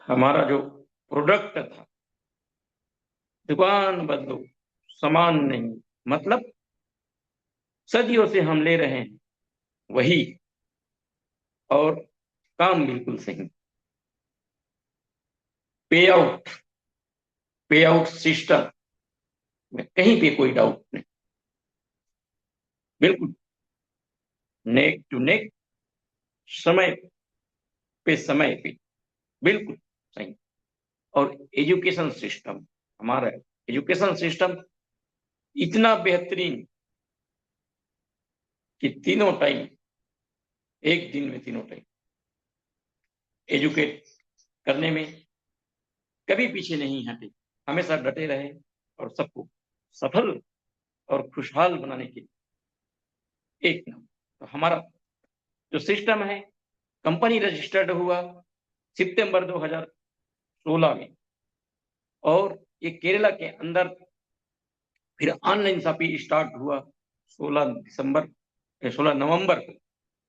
हमारा जो प्रोडक्ट था, दुकान बदलो सामान नहीं, मतलब सदियों से हम ले रहे हैं वही, और काम बिल्कुल सही। पे आउट, पे आउट सिस्टम में कहीं पे कोई डाउट नहीं, बिल्कुल नेक टू नेक, समय पे समय पे, बिल्कुल सही। और एजुकेशन सिस्टम, हमारा एजुकेशन सिस्टम इतना बेहतरीन कि तीनों टाइम, एक दिन में तीनों टाइम एजुकेट करने में कभी पीछे नहीं हटे, हमेशा डटे रहे और सबको सफल और खुशहाल बनाने के लिए एक नाम। तो हमारा जो सिस्टम है, कंपनी रजिस्टर्ड हुआ सितंबर 2016 में, और ये केरला के अंदर फिर ऑनलाइन शॉपिंग स्टार्ट हुआ 16 नवंबर को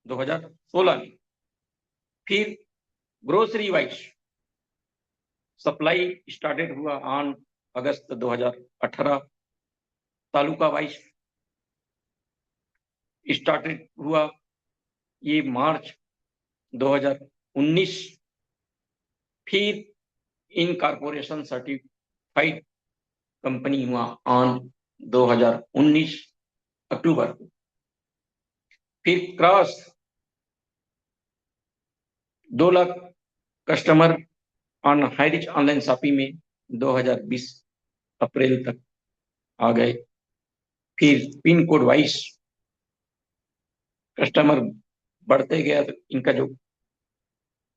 2016 में। फिर ग्रोसरी वाइज सप्लाई स्टार्टेड हुआ on August 2018, taluka wise started हुआ ये मार्च 2019। फिर इन कारपोरेशन सर्टिफाइड कंपनी हुआ ऑन 2019 अक्टूबर को। फिर cross 2 lakh customer on Highrich online shopping में 2020 अप्रैल तक आ गए। फिर पिन कोड वाइज कस्टमर बढ़ते गया, तो इनका जो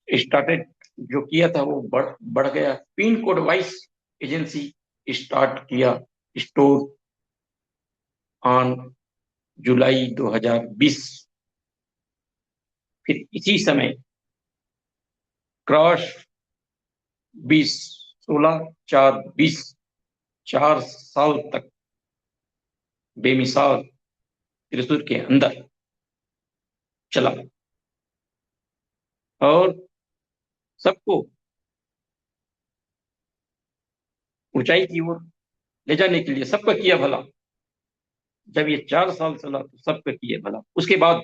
स्टार्टेड जो किया था वो बढ़ गया। Pin code wise agency start किया स्टोर ऑन जुलाई 2020। फिर इसी समय क्रॉस 20, 16, 4, 20, 4 साल तक बेमिसाल त्रिशूर के अंदर चला और सबको ऊंचाई की ओर ले जाने के लिए सबका किया भला। जब ये 4 साल चला तो सबका किया भला। उसके बाद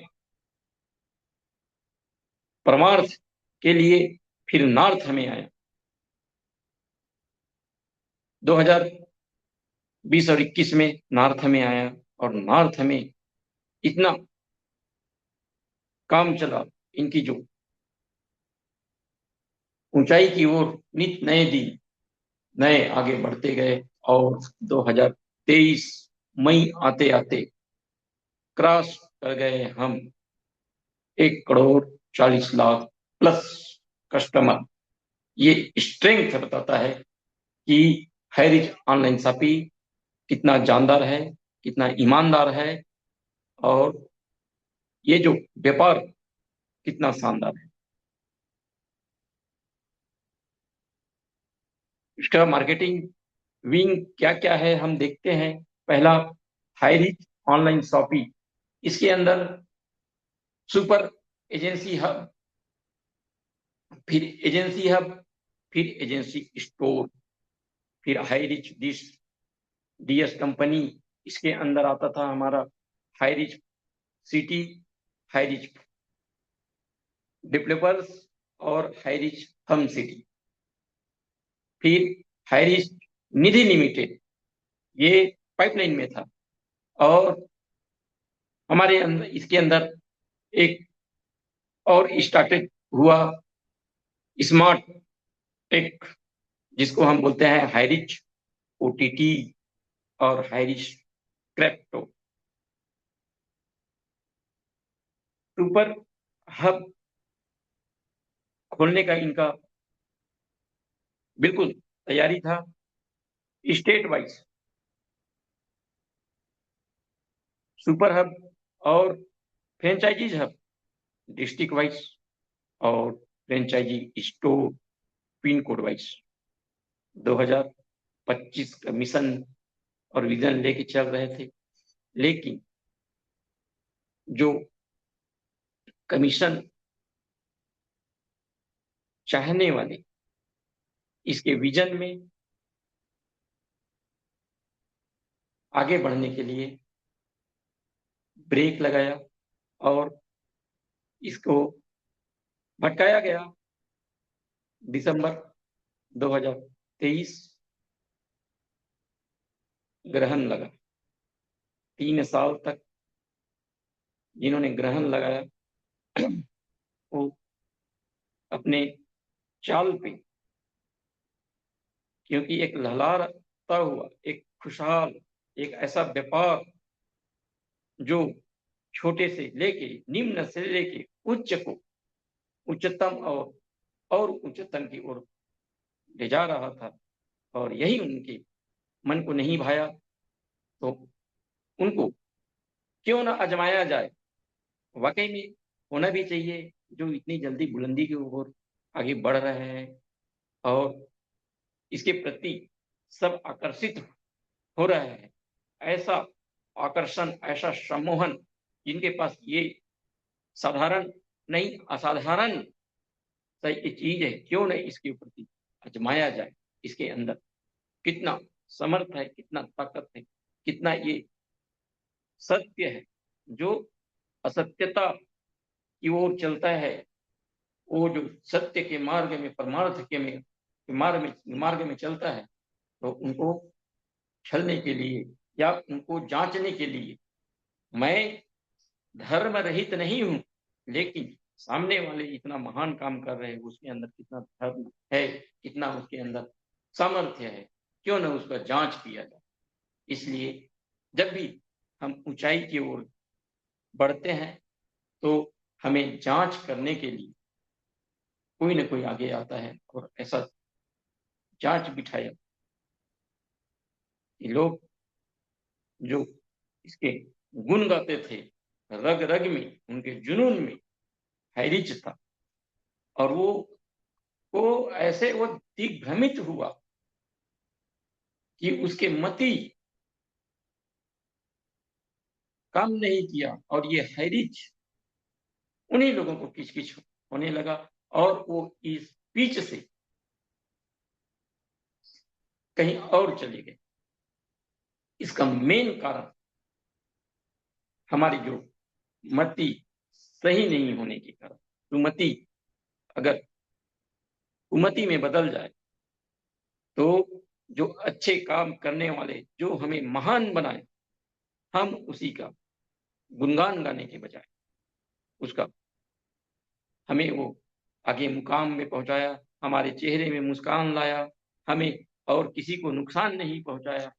परमार्थ के लिए फिर नॉर्थ हमें आया 2020 और 21 में। नॉर्थ में आया और नॉर्थ में इतना काम चला, इनकी जो ऊंचाई की ओर नित नए दिन नए आगे बढ़ते गए। और 2023 मई आते आते क्रॉस कर गए हम 1 करोड़ 40 लाख प्लस कस्टमर। ये स्ट्रेंथ बताता है कि हैरिज ऑनलाइन शॉपिंग कितना जानदार है, कितना ईमानदार है, और ये जो व्यापार कितना शानदार है। इसका मार्केटिंग विंग क्या क्या है हम देखते हैं। पहला, हाईरिच ऑनलाइन शॉपिंग, इसके अंदर सुपर एजेंसी हब, फिर एजेंसी हब, फिर एजेंसी स्टोर, फिर हाईरिच डीएस कंपनी। इसके अंदर आता था हमारा हाईरिच सिटी, हाईरिच डेवलपर्स और हाईरिच हम सिटी। फिर हाईरिच निधि लिमिटेड, ये पाइपलाइन में था। और हमारे अंदर इसके अंदर एक और स्टार्टेड हुआ स्मार्ट टेक, जिसको हम बोलते हैं हाईरिच ओटीटी और हाईरिच क्रेप्टो। सुपर हब खोलने का इनका बिल्कुल तैयारी था। स्टेट वाइज सुपर हब और फ्रेंचाइजीज हब, डिस्ट्रिक्ट वाइज और franchisee store pin code wise 2025 का मिशन और विजन लेके चल रहे थे। लेकिन जो कमीशन चाहने वाले इसके विजन में आगे बढ़ने के लिए ब्रेक लगाया और इसको भटकाया गया। दिसंबर 2023 ग्रहण लगा। 3 साल तक जिन्होंने ग्रहण लगाया वो अपने चाल पे, क्योंकि एक लहराता हुआ, एक खुशहाल, एक ऐसा व्यापार जो छोटे से लेके, निम्न से लेके उच्च को, उच्चतम और उच्चतम की ओर ले जा रहा था, और यही उनके मन को नहीं भाया, तो उनको क्यों ना आजमाया जाए। वाकई में होना भी चाहिए, जो इतनी जल्दी बुलंदी की ओर आगे बढ़ रहे हैं और इसके प्रति सब आकर्षित हो रहे हैं। ऐसा आकर्षण, ऐसा सम्मोहन, जिनके पास ये साधारण नहीं, असाधारण ये चीज है, क्यों नहीं इसके प्रति आजमाया जाए। इसके अंदर कितना समर्थ है, कितना ताकत है, कितना ये सत्य है। जो असत्यता की ओर चलता है, वो जो सत्य के मार्ग में, परमार्थ के में मार्ग में चलता है, तो उनको छलने के लिए या उनको जांचने के लिए, मैं धर्म रहित नहीं हूं, लेकिन सामने वाले इतना महान काम कर रहे हैं, उसके अंदर कितना धर्म है, कितना उसके अंदर सामर्थ्य है, क्यों न उसका जांच किया जाए। इसलिए जब भी हम ऊंचाई की ओर बढ़ते हैं, तो हमें जांच करने के लिए कोई न कोई आगे आता है और ऐसा जांच बिठाया कि लोग जो इसके गुण गाते थे, रग रग में, उनके जुनून में हैरिच था, और वो ऐसे वो दिग्भ्रमित हुआ कि उसके मति काम नहीं किया, और ये हैरिच उन्हीं लोगों को किचकिच होने लगा, और वो इस बीच से कहीं और चले गए। इसका मेन कारण हमारी जो मति सही नहीं होने के कारण, सुमति अगर कुमति में बदल जाए, तो जो अच्छे काम करने वाले, जो हमें महान बनाए, हम उसी का गुणगान गाने के बजाय उसका, हमें वो आगे मुकाम में पहुंचाया, हमारे चेहरे में मुस्कान लाया, हमें और किसी को नुकसान नहीं पहुंचाया,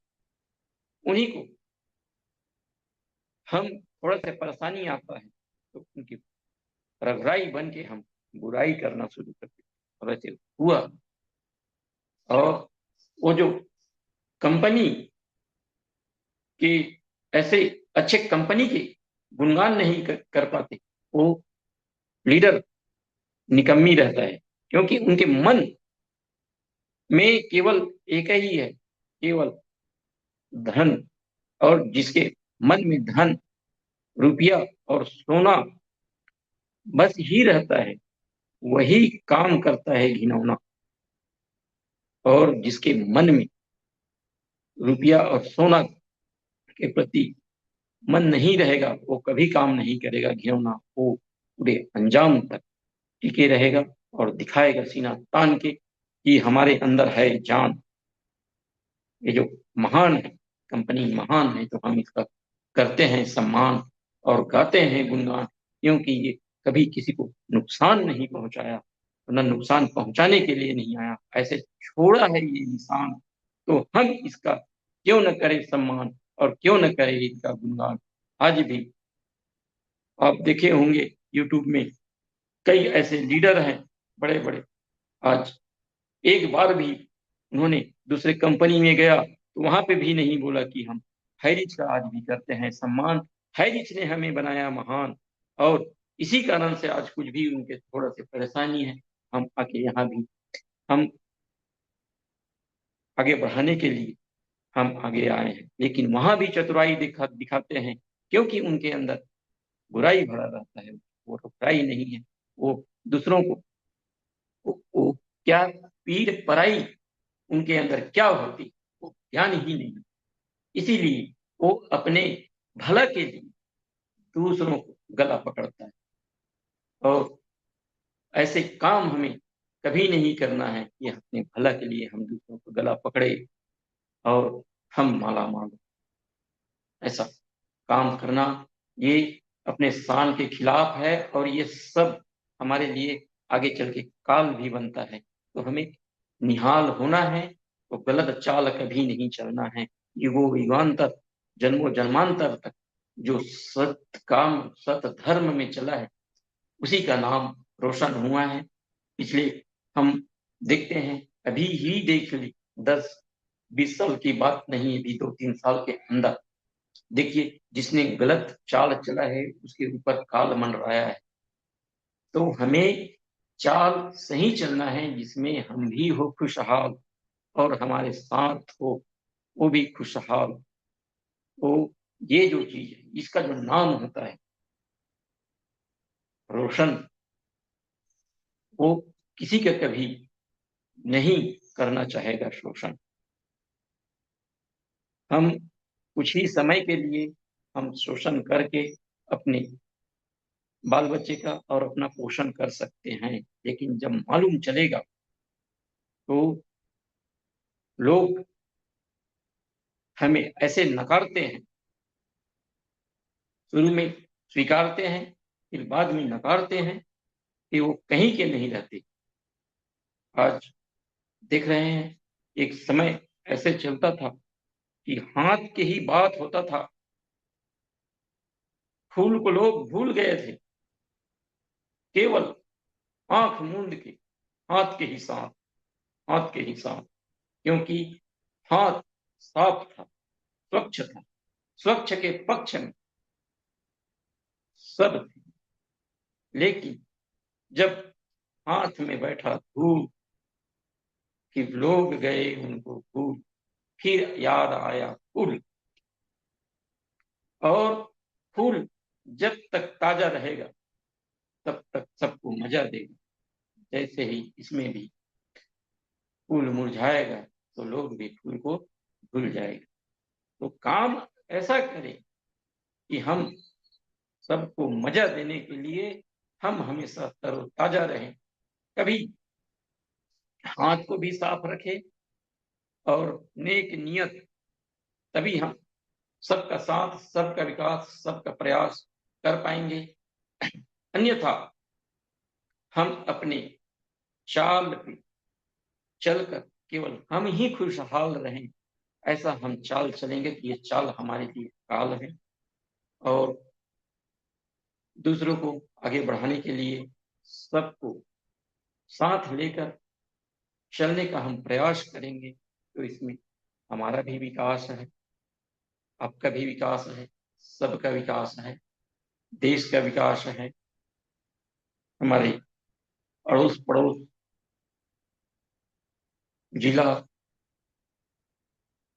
उन्हीं को हम थोड़ा सा परेशानी आता है तो उनकी रगराई बन के हम बुराई करना शुरू करते, और ऐसे हुआ। और वो जो कंपनी के ऐसे अच्छे कंपनी के गुणगान नहीं कर पाते, वो लीडर निकम्मी रहता है, क्योंकि उनके मन में केवल एक ही है, केवल धन। और जिसके मन में धन, रुपया और सोना बस ही रहता है, वही काम करता है घिनौना। और जिसके मन में रुपया और सोना के प्रति मन नहीं रहेगा, वो कभी काम नहीं करेगा घिनौना, वो पूरे अंजाम तक टिके रहेगा और दिखाएगा सीना तान के कि हमारे अंदर है जान। ये जो महान है, कंपनी महान है, तो हम इसका करते हैं सम्मान और गाते हैं गुणगान, क्योंकि ये कभी किसी को नुकसान नहीं पहुंचाया, न नुकसान पहुंचाने के लिए नहीं आया, ऐसे छोड़ा है ये इंसान, तो हम इसका क्यों न करें सम्मान और क्यों न करें इसका गुणगान। आज भी आप देखे होंगे यूट्यूब में कई ऐसे लीडर हैं बड़े बड़े, आज एक बार भी उन्होंने दूसरे कंपनी में गया तो वहां पे भी नहीं बोला कि हम हैरिच का आज भी करते हैं सम्मान, हैरिच ने हमें बनाया महान, और इसी कारण से आज कुछ भी उनके थोड़ा से परेशानी है, हम आके यहाँ भी हम आगे बढ़ाने के लिए हम आगे आए हैं, लेकिन वहां भी चतुराई दिखाते हैं, क्योंकि उनके अंदर बुराई भरा रहता है, वो बुराई नहीं है, वो दूसरों को वो क्या पीड़ पराई उनके अंदर क्या होती वो ज्ञान ही नहीं। इसीलिए वो अपने भला के लिए दूसरों को गला पकड़ता है, और ऐसे काम हमें कभी नहीं करना है कि अपने भला के लिए हम दूसरों को गला पकड़े और हम माला माल। ऐसा काम करना ये अपने शान के खिलाफ है, और ये सब हमारे लिए आगे चल के काल भी बनता है। तो हमें निहाल होना है, तो गलत चाल कभी नहीं चलना है। युगों युगांतर जन्मों जन्मांतर तक जो सत काम सत धर्म में चला है उसी का नाम रोशन हुआ है। पिछले हम देखते हैं, अभी ही देख ली, 10-20 साल की बात नहीं, अभी 2-3 साल के अंदर देखिए जिसने गलत चाल चला है उसके ऊपर काल मंडराया है। तो हमें चाल सही चलना है जिसमें हम भी हो खुशहाल और हमारे साथ हो वो भी खुशहाल। तो ये जो चीज है इसका जो नाम होता है रोशन, वो किसी का कभी नहीं करना चाहेगा शोषण। हम कुछ ही समय के लिए हम शोषण करके अपने बाल बच्चे का और अपना पोषण कर सकते हैं, लेकिन जब मालूम चलेगा तो लोग हमें ऐसे नकारते हैं, शुरू में स्वीकारते हैं फिर बाद में नकारते हैं कि वो कहीं के नहीं रहते। आज देख रहे हैं, एक समय ऐसे चलता था कि हाथ के ही बात होता था, फूल को लोग भूल गए थे, केवल आंख मूंद के हाथ के ही साथ, हाथ के ही साथ, क्योंकि हाथ साफ था, स्वच्छ था, स्वच्छ के पक्ष में सब थे। लेकिन जब हाथ में बैठा धूल कि लोग गए उनको भूल, फिर याद आया फूल, और फूल जब तक ताजा रहेगा तब तक सबको मजा देगा। जैसे ही इसमें भी फूल मुरझाएगा तो लोग भी फूल को भूल जाएगा। तो काम ऐसा करें कि हम सबको मजा देने के लिए हम हमेशा तरोताजा रहें, कभी हाथ को भी साफ रखें और नेक नियत, तभी हम सबका साथ सबका विकास सबका प्रयास कर पाएंगे। अन्यथा हम अपने चाल पे चलकर केवल हम ही खुशहाल रहें, ऐसा हम चाल चलेंगे तो ये चाल हमारे लिए काल है। और दूसरों को आगे बढ़ाने के लिए सबको साथ लेकर चलने का हम प्रयास करेंगे तो इसमें हमारा भी विकास है, आपका भी विकास है, सबका विकास है, देश का विकास है, हमारे अड़ोस पड़ोस जिला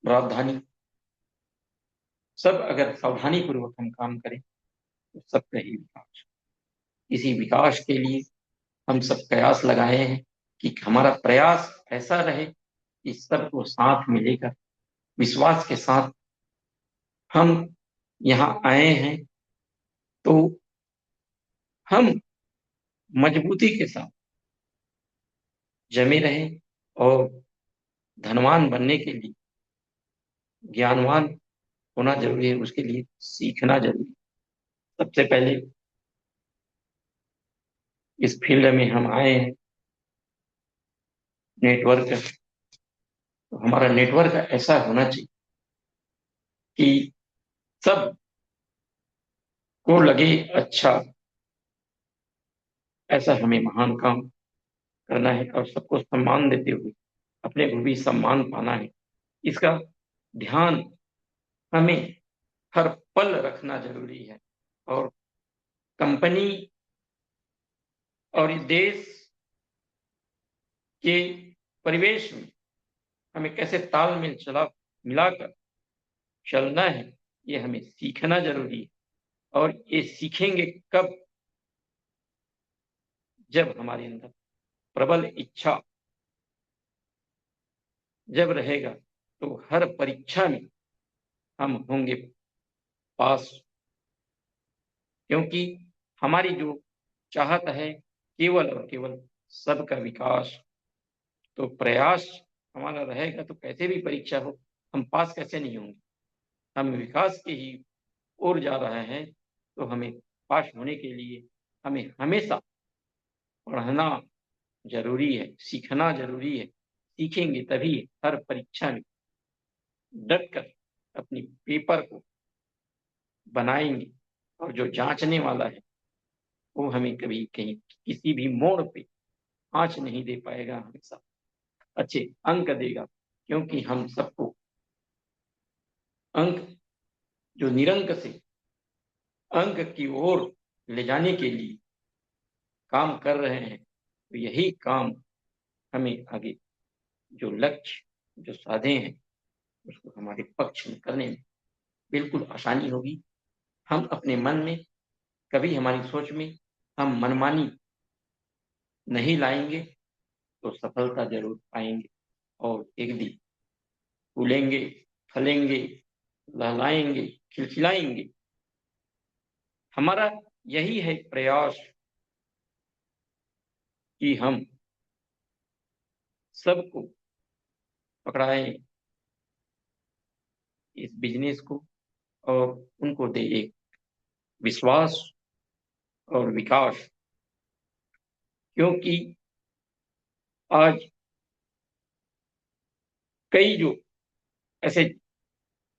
राजधानी सब अगर सावधानी पूर्वक हम काम करें तो सबका ही विकास। इसी विकास के लिए हम सब प्रयास लगाए हैं कि हमारा प्रयास ऐसा रहे कि सबको साथ में लेकर विश्वास के साथ हम यहाँ आए हैं, तो हम मजबूती के साथ जमे रहें और धनवान बनने के लिए ज्ञानवान होना जरूरी है, उसके लिए सीखना जरूरी है। सबसे पहले इस फील्ड में हम आए हैं नेटवर्क, तो हमारा नेटवर्क ऐसा होना चाहिए कि सब को लगे अच्छा, ऐसा हमें महान काम करना है और सबको सम्मान देते हुए अपने को भी सम्मान पाना है। इसका ध्यान हमें हर पल रखना जरूरी है। और कंपनी और इस देश के परिवेश में हमें कैसे तालमेल चला मिलाकर चलना है ये हमें सीखना जरूरी है। और ये सीखेंगे कब, जब हमारे अंदर प्रबल इच्छा जब रहेगा तो हर परीक्षा में हम होंगे पास, क्योंकि हमारी जो चाहत है केवल और केवल सबका विकास। तो प्रयास हमारा रहेगा तो कैसे भी परीक्षा हो, हम पास कैसे नहीं होंगे। हम विकास की ही ओर जा रहे हैं, तो हमें पास होने के लिए हमें हमेशा पढ़ना ज़रूरी है, सीखना ज़रूरी है। सीखेंगे तभी हर परीक्षा में डट कर अपनी पेपर को बनाएँगे, और जो जाँचने वाला है, वो हमें कभी कहीं किसी भी मोड़ पे आँच नहीं दे पाएगा, हमेशा अच्छे अंक देगा। क्योंकि हम सबको अंक जो निरंक से अंक की ओर ले जाने के लिए काम कर रहे हैं, तो यही काम हमें आगे जो लक्ष्य जो साधे हैं, उसको हमारे पक्ष में करने में बिल्कुल आसानी होगी। हम अपने मन में कभी हमारी सोच में हम मनमानी नहीं लाएँगे, तो सफलता ज़रूर पाएँगे और एक दिन फूलेंगे, फलेंगे, लहलाएँगे, खिलखिलाएँगे। हमारा यही है प्रयास कि हम सबको पकड़ाएँ इस बिज़नेस को, और उनको दें एक विश्वास और विकास। क्योंकि आज कई जो ऐसे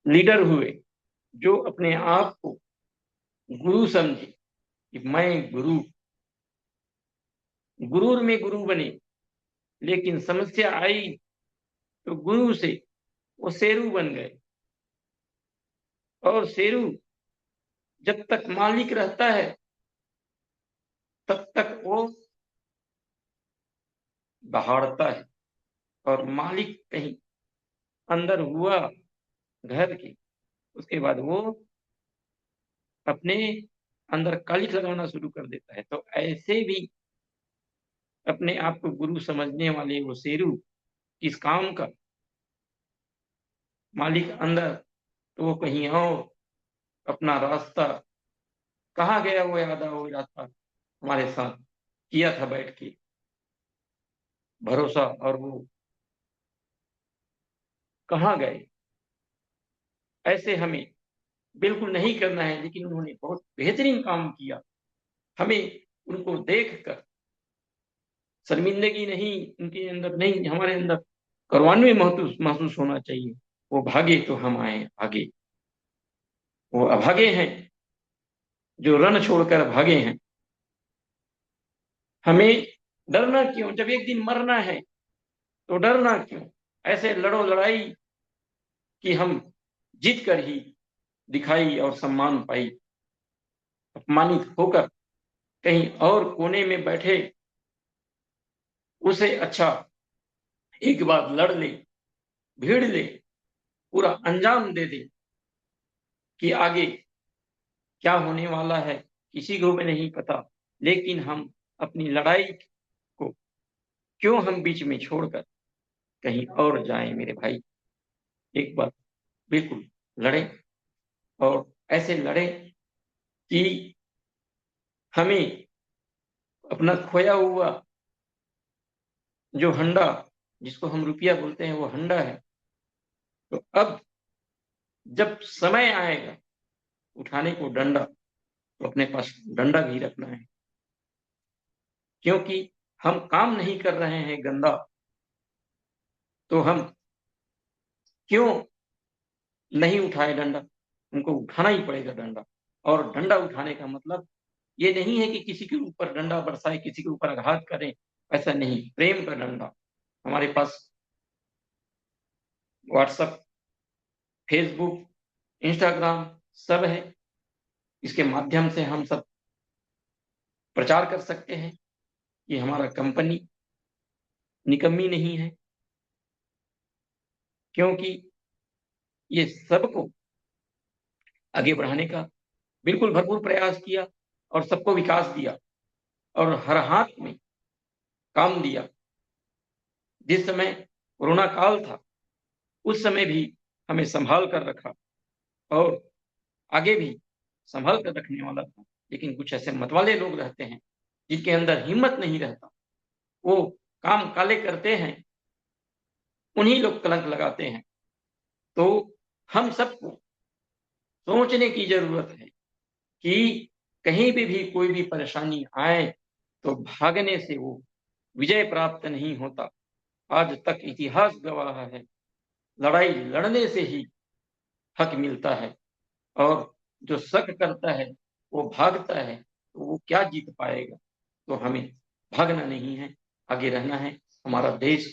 लीडर हुए, जो अपने आप को गुरु समझे कि मैं गुरूर में गुरु बने, लेकिन समस्या आई तो गुरु से वो शेरू बन गए। और शेरू जब तक मालिक रहता है, तब तक वो दहाड़ता है, और मालिक कहीं अंदर हुआ घर के, उसके बाद वो अपने अंदर कालिख लगाना शुरू कर देता है। तो ऐसे भी अपने आप को गुरु समझने वाले वो शेरू किस काम का, मालिक अंदर तो वो कहीं और अपना रास्ता, कहाँ गया वो यादा वो रास्ता हमारे साथ किया था बैठ के भरोसा, और वो कहाँ गए। ऐसे हमें बिल्कुल नहीं करना है, लेकिन उन्होंने बहुत बेहतरीन काम किया। हमें उनको देखकर शर्मिंदगी नहीं, उनके अंदर नहीं, हमारे अंदर गौरवान्वित महसूस महसूस होना चाहिए। वो भागे तो हम आए आगे। वो अभागे हैं जो रण छोड़कर भागे हैं। हमें डरना क्यों, जब एक दिन मरना है तो डरना क्यों। ऐसे लड़ो लड़ाई कि हम जीत कर ही दिखाई और सम्मान पाई। अपमानित होकर कहीं और कोने में बैठे, उसे अच्छा एक बार लड़ ले, भीड़ ले, पूरा अंजाम दे दे कि आगे क्या होने वाला है किसी को भी नहीं पता। लेकिन हम अपनी लड़ाई को क्यों हम बीच में छोड़कर कहीं और जाएं मेरे भाई। एक बार बिल्कुल लड़ें, और ऐसे लड़ें कि हमें अपना खोया हुआ जो हंडा, जिसको हम रुपया बोलते हैं, वो हंडा है। तो अब जब समय आएगा उठाने को डंडा, तो अपने पास डंडा भी रखना है। क्योंकि हम काम नहीं कर रहे हैं गंदा, तो हम क्यों नहीं उठाए डंडा। उनको उठाना ही पड़ेगा डंडा। और डंडा उठाने का मतलब ये नहीं है कि किसी के ऊपर डंडा बरसाए, किसी के ऊपर आघात करें, ऐसा नहीं। प्रेम का डंडा। हमारे पास व्हाट्सएप, फेसबुक, इंस्टाग्राम सब है। इसके माध्यम से हम सब प्रचार कर सकते हैं कि हमारा कंपनी निकम्मी नहीं है, क्योंकि ये सबको आगे बढ़ाने का बिल्कुल भरपूर प्रयास किया, और सबको विकास दिया, और हर हाथ में काम दिया। जिस समय कोरोना काल था, उस समय भी हमें संभाल कर रखा और आगे भी संभाल कर रखने वाला था। लेकिन कुछ ऐसे मतवाले लोग रहते हैं जिनके अंदर हिम्मत नहीं रहता, वो काम काले करते हैं, उन्हीं लोग कलंक लगाते हैं। तो हम सबको सोचने की जरूरत है कि कहीं भी कोई भी परेशानी आए तो भागने से वो विजय प्राप्त नहीं होता। आज तक इतिहास गवाह है, लड़ाई लड़ने से ही हक मिलता है, और जो शक करता है, वो भागता है, तो वो क्या जीत पाएगा। तो हमें भागना नहीं है, आगे रहना है। हमारा देश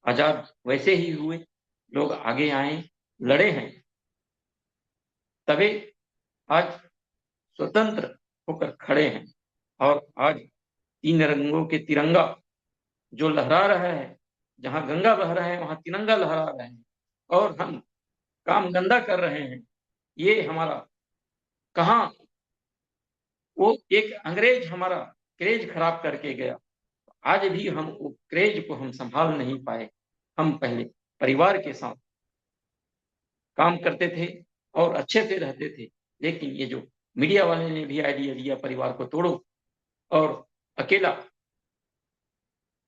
आजाद वैसे ही हुए, लोग आगे आए, लड़े हैं, तभी आज स्वतंत्र होकर खड़े हैं। और आज 3 रंगों के तिरंगा जो लहरा रहा है, जहां गंगा बह रहा है वहां तिरंगा लहरा रहे हैं, और हम काम गंदा कर रहे हैं। ये हमारा कहाँ, वो एक अंग्रेज हमारा क्रेज खराब करके गया। आज भी हम वो क्रेज को हम संभाल नहीं पाए। हम पहले परिवार के साथ काम करते थे और अच्छे से रहते थे, लेकिन ये जो मीडिया वाले ने भी आइडिया दिया परिवार को तोड़ो और अकेला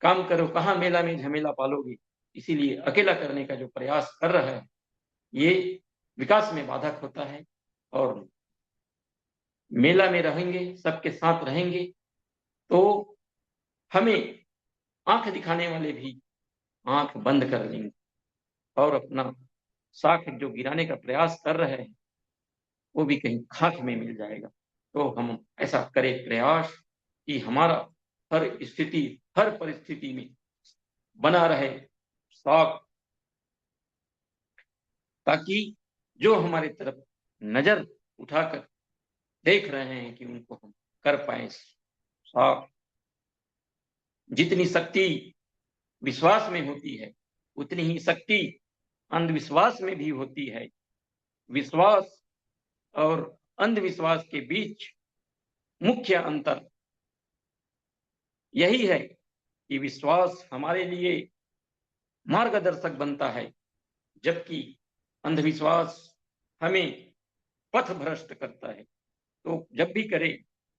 काम करो, कहाँ मेला में झमेला पालोगे, इसीलिए अकेला करने का जो प्रयास कर रहा है, ये विकास में बाधक होता है। और मेला में रहेंगे, सबके साथ रहेंगे, तो हमें आंख दिखाने वाले भी आंख बंद कर लेंगे और अपना साख जो गिराने का प्रयास कर रहे हैं, वो भी कहीं खाक में मिल जाएगा। तो हम ऐसा करें प्रयास कि हमारा हर स्थिति, हर परिस्थिति में बना रहे साख, ताकि जो हमारी तरफ नजर उठाकर देख रहे हैं कि उनको हम कर पाए साख। जितनी शक्ति विश्वास में होती है, उतनी ही शक्ति अंधविश्वास में भी होती है। विश्वास और अंधविश्वास के बीच मुख्य अंतर यही है कि विश्वास हमारे लिए मार्गदर्शक बनता है, जबकि अंधविश्वास हमें पथ भ्रष्ट करता है। तो जब भी करे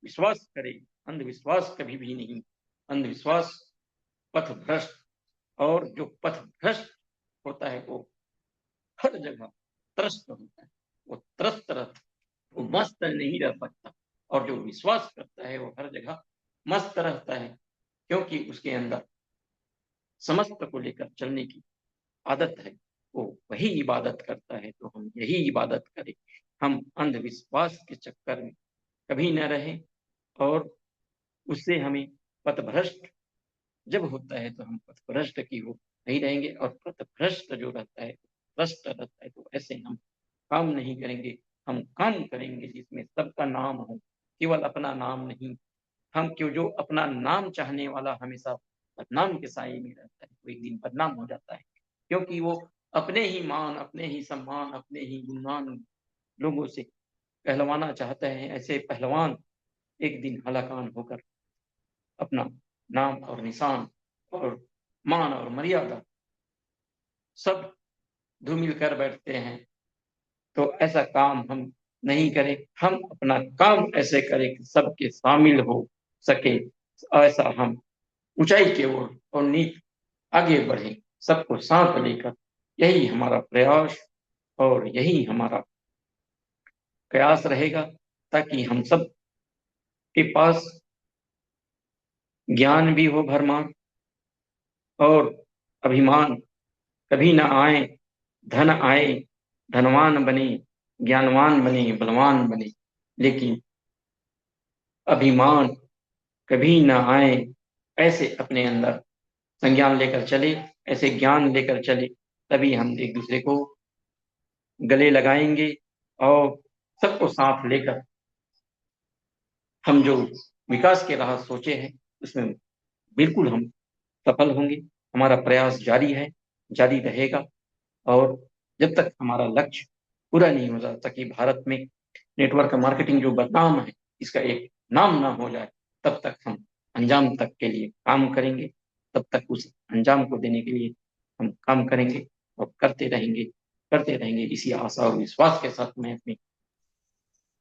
विश्वास करे, अंधविश्वास कभी भी नहीं। अंधविश्वास पथ भ्रष्ट, और जो पथ भ्रष्ट होता है वो हर जगह त्रस्त होता है, वो त्रस्त रहता, वो मस्त नहीं रह सकता। और जो विश्वास करता है वो हर जगह मस्त रहता है, क्योंकि उसके अंदर समस्त को लेकर चलने की आदत है। वो वही इबादत करता है, तो हम यही इबादत करें। हम अंधविश्वास के चक्कर में कभी न रहें, और उससे हमें पथभ्रष्ट जब होता है तो हम पथभ्रष्ट की ओर नहीं रहेंगे। और पथभ्रष्ट जो रहता है, भ्रष्ट रहता है, तो ऐसे हम काम नहीं करेंगे। हम काम करेंगे जिसमें सबका नाम हो, केवल अपना नाम नहीं। हम क्यों, जो अपना नाम चाहने वाला हमेशा बदनाम के साए में रहता है, वो एक दिन बदनाम हो जाता है, क्योंकि वो अपने ही मान, अपने ही सम्मान, अपने ही गुणगान लोगों से कहलवाना चाहता है। ऐसे पहलवान एक दिन हलाकान होकर अपना नाम और निशान और मान और मर्यादा सब धूमिल कर बैठते हैं। तो ऐसा काम हम नहीं करें। हम अपना काम ऐसे करें कि सबके शामिल हो सके, ऐसा हम ऊंचाई की ओर और नीत आगे बढ़े, सबको साथ लेकर। यही हमारा प्रयास और यही हमारा प्रयास रहेगा, ताकि हम सब के पास ज्ञान भी हो भरमार, और अभिमान कभी ना आए। धन आए, धनवान बने, ज्ञानवान बने, बलवान बने, लेकिन अभिमान कभी ना आए। ऐसे अपने अंदर संज्ञान लेकर चले, ऐसे ज्ञान लेकर चले, तभी हम एक दूसरे को गले लगाएंगे, और सबको साथ लेकर हम जो विकास के राह सोचे हैं उसमें बिल्कुल हम सफल होंगे। हमारा प्रयास जारी है, जारी रहेगा, और जब तक हमारा लक्ष्य पूरा नहीं हो जाता कि भारत में नेटवर्क मार्केटिंग जो बदनाम है इसका एक नाम ना हो जाए, तब तक हम अंजाम तक के लिए काम करेंगे। तब तक उस अंजाम को देने के लिए हम काम करेंगे। और करते रहेंगे इसी आशा और विश्वास के साथ मैं अपनी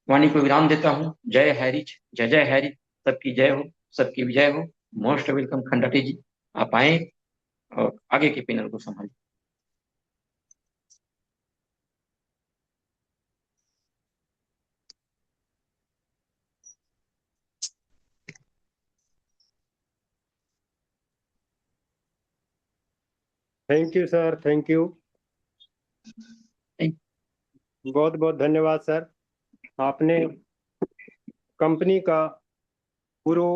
वाणी को विराम देता हूँ। जय हैरिच, जय जय हैरिच, सबकी जय हो, सबकी विजय हो। मोस्ट वेलकम खंडाटी जी, आप आए और आगे के पैनल को संभालिए। Thank you sir, thank you. बहुत बहुत धन्यवाद सर। आपने कंपनी का पूरा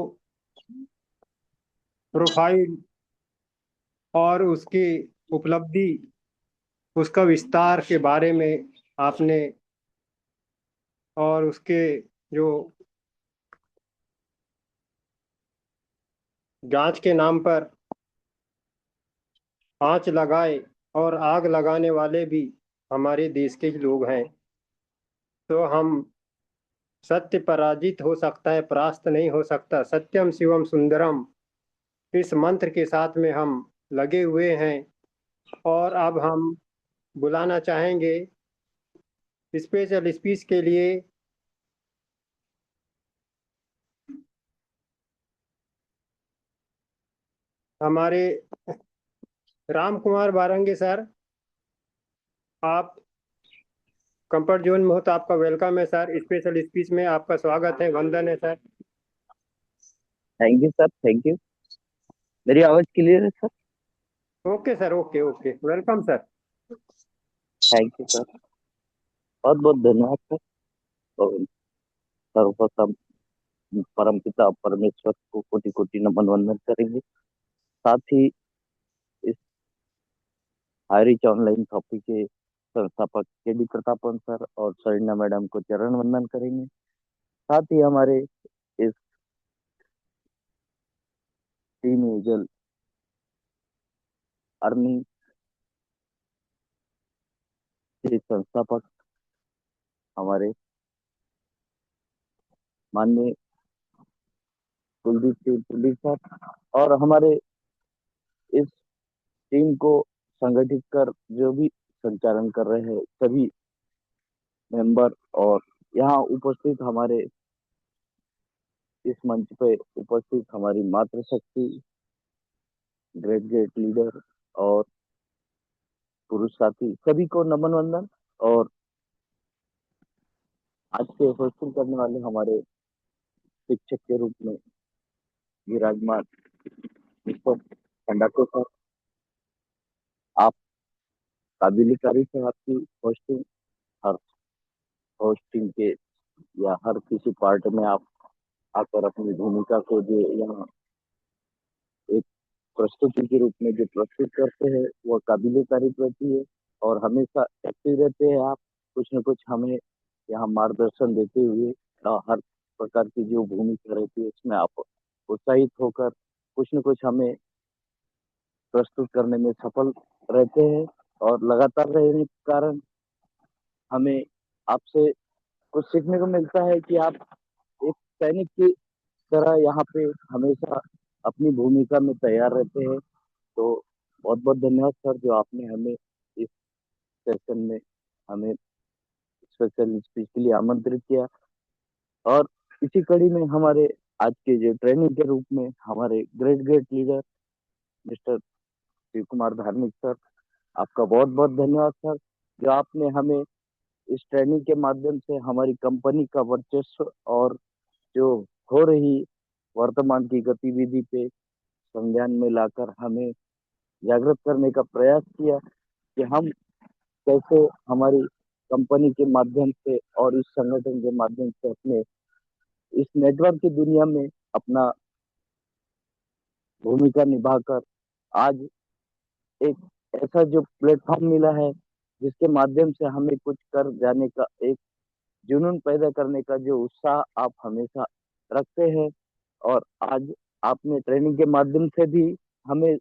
प्रोफाइल और उसकी उपलब्धि, उसका विस्तार के बारे में आपने, और उसके जो जांच के नाम पर आंच लगाए और आग लगाने वाले भी हमारे देश के ही लोग हैं। तो हम सत्य पराजित हो सकता है, परास्त नहीं हो सकता। सत्यम शिवम सुंदरम, इस मंत्र के साथ में हम लगे हुए हैं। और अब हम बुलाना चाहेंगे स्पेशल स्पीच के लिए हमारे राम कुमार बारंगे सर। आप कंफर्ट जोन में हो तो आपका वेलकम है सर। स्पेशल स्पीच में आपका स्वागत है, वंदन है sir. Thank you sir, thank you. मेरी आवाज क्लियर है sir? Okay sir, okay okay, welcome sir. Thank you sir, बहुत बहुत धन्यवाद सर। और सर्वप्रथम परमपिता परमेश्वर को कोटि कोटि नमन वंदन करेंगे। साथ ही इस हाईरिच ऑनलाइन टॉपिक के संस्थापक केडी प्रतापन सर और सरीना मैडम को चरण वंदन करेंगे। साथ ही हमारे इस टीम एजल अर्निंग के संस्थापक हमारे माननीय कुलदीप सिंह पुलिस सर और हमारे इस टीम को संगठित कर जो भी संचालन कर रहे हैं सभी मेंबर, और यहाँ उपस्थित हमारे इस मंच पे उपस्थित हमारी मातृशक्ति, ग्रेट ग्रेट लीडर और पुरुष साथी सभी को नमन वंदन। और आज के उपस्थित करने वाले हमारे शिक्षक के रूप में विराजमान मिस्टर खंडाको सर, आप काबिल तारीफ है आपकी होस्टिंग। हर होस्टिंग के या हर किसी पार्ट में आप आकर अपनी भूमिका को जो यहाँ एक प्रस्तुति के रूप में जो प्रस्तुत करते हैं वह काबिल तारीफ रहती है। और हमेशा एक्टिव रहते हैं आप, कुछ न कुछ हमें यहाँ मार्गदर्शन देते हुए हर प्रकार की जो भूमिका रहती है उसमें आप उत्साहित होकर कुछ न कुछ हमें प्रस्तुत करने में सफल रहते हैं। और लगातार रहने के कारण हमें आपसे कुछ सीखने को मिलता है कि आप एक सैनिक की तरह यहाँ पे हमेशा अपनी भूमिका में तैयार रहते हैं। तो बहुत बहुत धन्यवाद सर, जो आपने हमें इस सेशन में हमें स्पेशल स्पीच के लिए आमंत्रित किया। और इसी कड़ी में हमारे आज के जो ट्रेनिंग के रूप में हमारे great great leader mister Shiv Kumar Dharmik sir, आपका बहुत बहुत धन्यवाद सर, जो आपने हमें इस ट्रेनिंग के माध्यम से हमारी कंपनी का वर्चस्व और जो हो रही वर्तमान की गतिविधि पे संज्ञान में लाकर हमें जागृत करने का प्रयास किया कि हम कैसे हमारी कंपनी के माध्यम से और इस संगठन के माध्यम से अपने इस नेटवर्क की दुनिया में अपना भूमिका निभाकर आज एक ऐसा जो प्लेटफॉर्म मिला है जिसके माध्यम से हमें कुछ कर जाने का एक जुनून पैदा करने का जो उत्साह आप हमेशा रखते हैं। और आज आपने ट्रेनिंग के माध्यम से भी हमें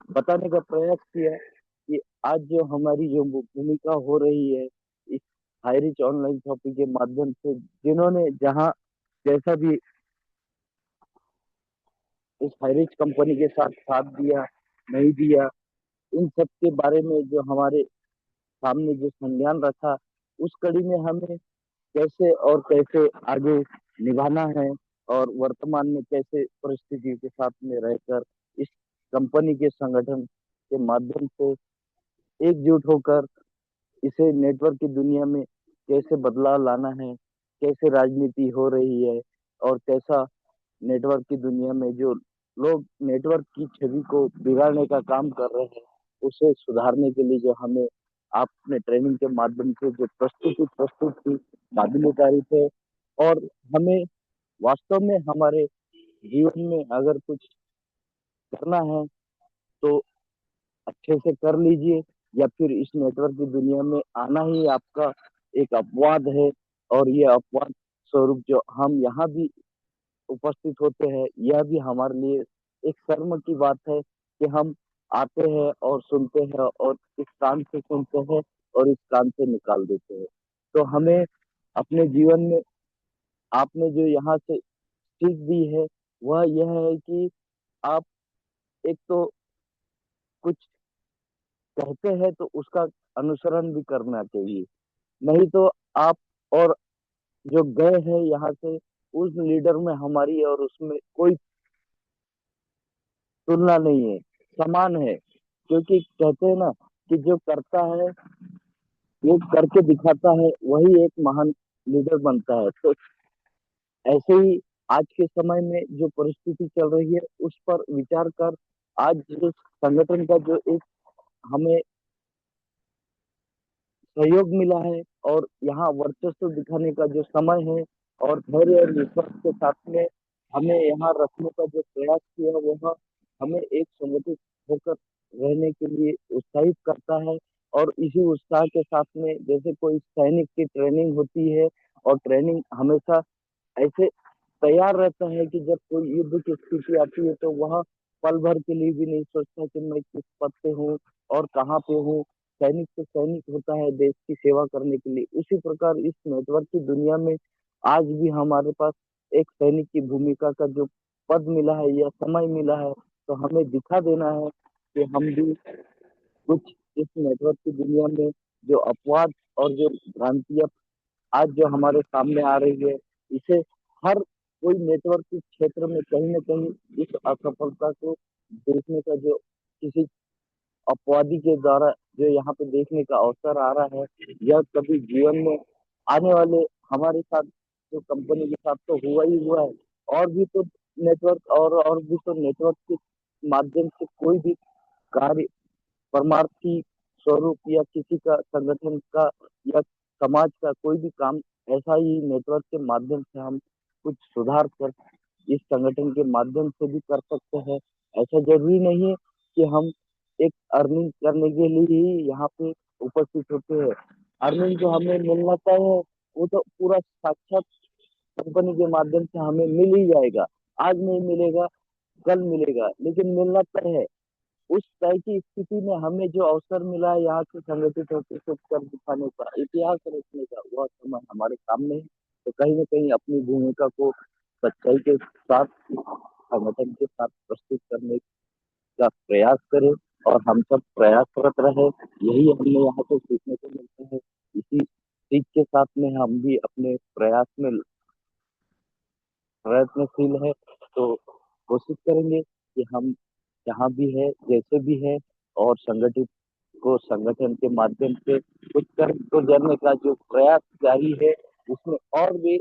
बताने का प्रयास किया कि आज जो हमारी जो भूमिका हो रही है इस हाईरिच ऑनलाइन शॉपिंग के माध्यम से, जिन्होंने जहां जैसा भी इस हाईरिच कंपनी के साथ साथ दिया नहीं दिया, इन सब के बारे में जो हमारे सामने जो संज्ञान रखा, उस कड़ी में हमें कैसे और कैसे आगे निभाना है, और वर्तमान में कैसे परिस्थिति के साथ में रहकर इस कंपनी के संगठन के माध्यम से एकजुट होकर इसे नेटवर्क की दुनिया में कैसे बदलाव लाना है, कैसे राजनीति हो रही है, और कैसा नेटवर्क की दुनिया में जो लोग नेटवर्क की छवि को बिगाड़ने का काम कर रहे हैं, उसे सुधारने के लिए जो हमें आपने ट्रेनिंग के माध्यम से जो प्रस्तुत की, काबिल तारीफ है। और हमें वास्तव में हमारे जीवन में अगर कुछ करना है तो अच्छे से कर लीजिए, या फिर इस नेटवर्क की दुनिया में आना ही आपका एक अपवाद है। और ये अपवाद स्वरूप जो हम यहाँ भी उपस्थित होते हैं, यह भी हमारे लिए एक शर्म की बात है कि हम आते हैं और सुनते हैं, और इस कान से सुनते हैं और इस कान से निकाल देते हैं। तो हमें अपने जीवन में आपने जो यहाँ से सीख दी है, वह यह है कि आप एक तो कुछ कहते हैं तो उसका अनुसरण भी करना चाहिए, नहीं तो आप और जो गए हैं यहाँ से, उस लीडर में हमारी और उसमें कोई तुलना नहीं है, समान है। क्योंकि कहते हैं ना कि जो करता है, वो करके दिखाता है, वही एक महान लीडर बनता है। तो ऐसे ही आज के समय में जो परिस्थिति चल रही है, उस पर विचार कर आज जो संगठन का जो एक हमें सहयोग मिला है, और यहाँ वर्चस्व दिखाने का जो समय है, और धैर्य और विश्वास के साथ में हमें यहाँ रखने का जो प्रयास किया, वह हमें एक संगठित होकर रहने के लिए उत्साहित करता है। और इसी उत्साह के साथ में जैसे कोई सैनिक की ट्रेनिंग होती है, और ट्रेनिंग हमेशा ऐसे तैयार रहता है कि जब कोई युद्ध की स्थिति आती है तो वह पल भर के लिए भी नहीं सोचता कि मैं किस पद पे हूँ और कहाँ पे हूँ। सैनिक तो सैनिक होता है देश की सेवा करने के लिए। उसी प्रकार इस नेटवर्क की दुनिया में आज भी हमारे पास एक सैनिक की भूमिका का जो पद मिला है या समय मिला है, तो हमें दिखा देना है कि हम भी कुछ इस नेटवर्क की दुनिया में जो अपवाद और जो भ्रांतियां आज जो हमारे सामने आ रही है, इसे हर कोई नेटवर्क के क्षेत्र में कहीं ना कहीं इस असफलता को देखने का जो किसी अपवादी के द्वारा जो यहाँ पे देखने का अवसर आ रहा है, यह कभी जीवन में आने वाले हमारे साथ जो कंपनी के साथ तो हुआ ही हुआ है। और भी तो नेटवर्क और भी तो नेटवर्क के माध्यम से कोई भी कार्य परमार्थी स्वरूप या किसी का संगठन का या समाज का कोई भी काम ऐसा ही नेटवर्क के माध्यम से हम कुछ सुधार कर इस संगठन के माध्यम से भी कर सकते हैं। ऐसा जरूरी नहीं है कि हम एक अर्निंग करने के लिए ही यहाँ पे उपस्थित होते हैं। अर्निंग जो हमें मिलना चाहिए, वो तो पूरा साक्षात कंपनी के माध्यम से हमें मिल ही जाएगा। आज नहीं मिलेगा, कल मिलेगा, लेकिन मिलना तय है। उस तय की स्थिति में हमें जो अवसर मिला है यहाँ से संगठित होकर कुछ कर दिखाने का, इतिहास रचने का, वह समय हमारे सामने है। तो कहीं ना कहीं अपनी भूमिका को सच्चाई के साथ संगठन के साथ प्रस्तुत करने का प्रयास करें, और हम सब प्रयासरत रहे। यही हमें यहाँ से सीखने को मिलता है। इसी सीख के साथ में हम भी अपने प्रयास में प्रयत्नशील है। तो कोशिश करेंगे कि हम जहाँ भी है, जैसे भी है, और संगठित को संगठन के माध्यम से कुछ कर तो जानने का जो प्रयास जारी है, उसमें और भी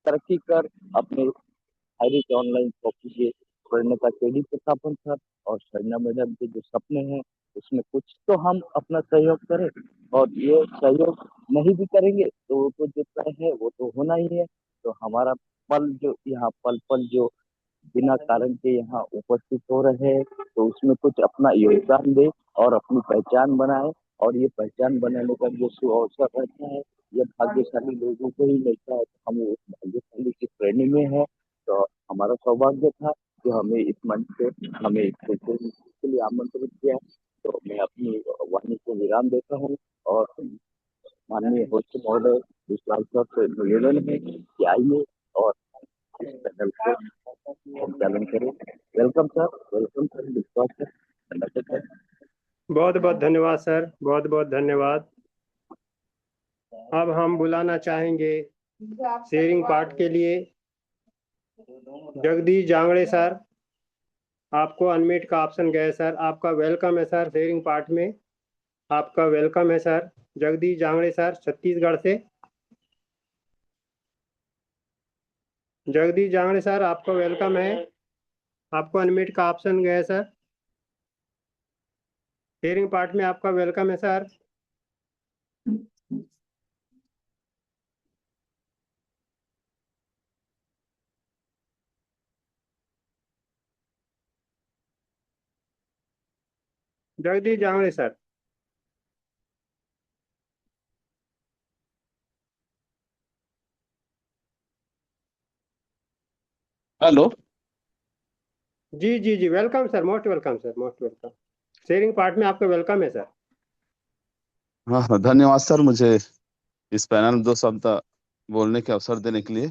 तरक्की कर अपने हाईरिच ऑनलाइन कॉपी के पढ़ने का केडी स्थापन था, और शरीना मैडम के जो सपने हैं उसमें कुछ तो हम अपना सहयोग करें। और ये सहयोग नहीं भी करेंगे तो वो तो जो तय है वो तो होना ही है। तो हमारा पल जो यहाँ पल पल जो बिना कारण के यहाँ उपस्थित हो रहे हैं, तो उसमें कुछ अपना योगदान दे और अपनी पहचान बनाए। और ये पहचान बनाने का जो अवसर रहता है, ये भाग्यशाली लोगों को ही मिलता है। तो हम उस भाग्यशाली की श्रेणी में है। तो हमारा सौभाग्य था जो हमें इस मंच पे हमें इस के लिए आमंत्रित किया। तो मैं अपनी वाणी को विराम देता हूँ, और माननीय होस्ट महोदय विश्वास सर से निवेदन है कि आइए और इस पैनल को संचालन करें। वेलकम सर, विश्वास सर। Conductor sir. बहुत बहुत धन्यवाद सर, बहुत बहुत धन्यवाद। अब हम बुलाना चाहेंगे शेयरिंग पार्ट के लिए जगदीश जांगड़े सर। आपको अनम्यूट का ऑप्शन गया है सर, आपका वेलकम है सर शेयरिंग पार्ट में। आपका वेलकम है सर, जगदीश जांगड़े सर छत्तीसगढ़ से। जगदीश जांगड़े सर आपका वेलकम है, आपको अनम्यूट का ऑप्शन गया है सर। शेयरिंग पार्ट में आपका वेलकम है sir. Jagdish Jangde sir. Hello. जी जी जी, welcome sir, most welcome sir, most welcome. Sharing part में आपका वेलकम है सर। हाँ हाँ, धन्यवाद सर, मुझे इस पैनल में दो शब्द बोलने के अवसर देने के लिए।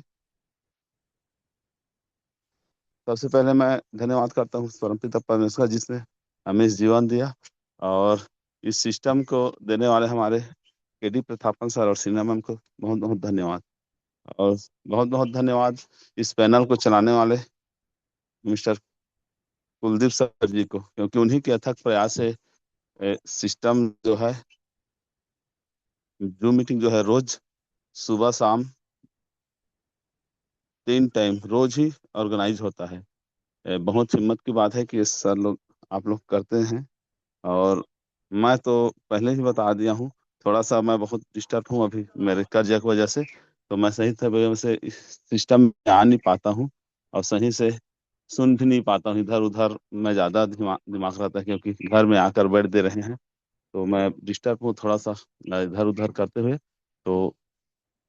सबसे पहले मैं धन्यवाद करता हूँ परमपिता परमेश्वर जिसने हमें इस जीवन दिया, और इस सिस्टम को देने वाले हमारे केडी प्रतापन सर और सिन्हा मैम को बहुत बहुत धन्यवाद। और बहुत बहुत धन्यवाद इस पैनल को चलाने वाले मिस्टर कुलदीप सर जी को, क्योंकि उन्हीं के अथक प्रयास से सिस्टम जो है, जूम मीटिंग जो है, रोज सुबह शाम 3 टाइम रोज ही ऑर्गेनाइज होता है। बहुत हिम्मत की बात है कि ये सर लोग, आप लोग करते हैं। और मैं तो पहले ही बता दिया हूँ, थोड़ा सा मैं बहुत डिस्टर्ब हूँ अभी मेरे कर्जा की वजह से, तो मैं सही तरह से इस सिस्टम में आ नहीं पाता हूँ, और सही से सुन भी नहीं पाता हूँ। इधर उधर मैं ज़्यादा दिमाग दिमाग रहता है, क्योंकि घर में आकर बैठ दे रहे हैं, तो मैं डिस्टर्ब हूँ थोड़ा सा इधर उधर करते हुए। तो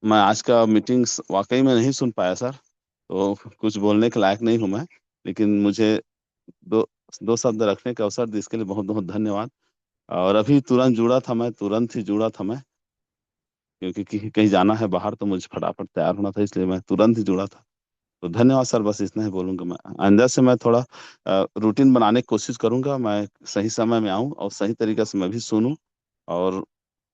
मैं आज का मीटिंग्स वाकई में नहीं सुन पाया सर, तो कुछ बोलने के लायक नहीं हूँ मैं। लेकिन मुझे दो दो शब्द रखने का अवसर दिया, इसके लिए बहुत बहुत धन्यवाद। और अभी तुरंत जुड़ा था मैं, तुरंत ही जुड़ा था मैं, क्योंकि कहीं जाना है बाहर, तो मुझे फटाफट तैयार होना था, इसलिए मैं तुरंत ही जुड़ा था। तो धन्यवाद सर, बस इतना ही बोलूंगा मैं। अंदर से मैं थोड़ा रूटीन बनाने की कोशिश करूंगा, मैं सही समय में आऊं और सही तरीके से मैं भी सुनूं, और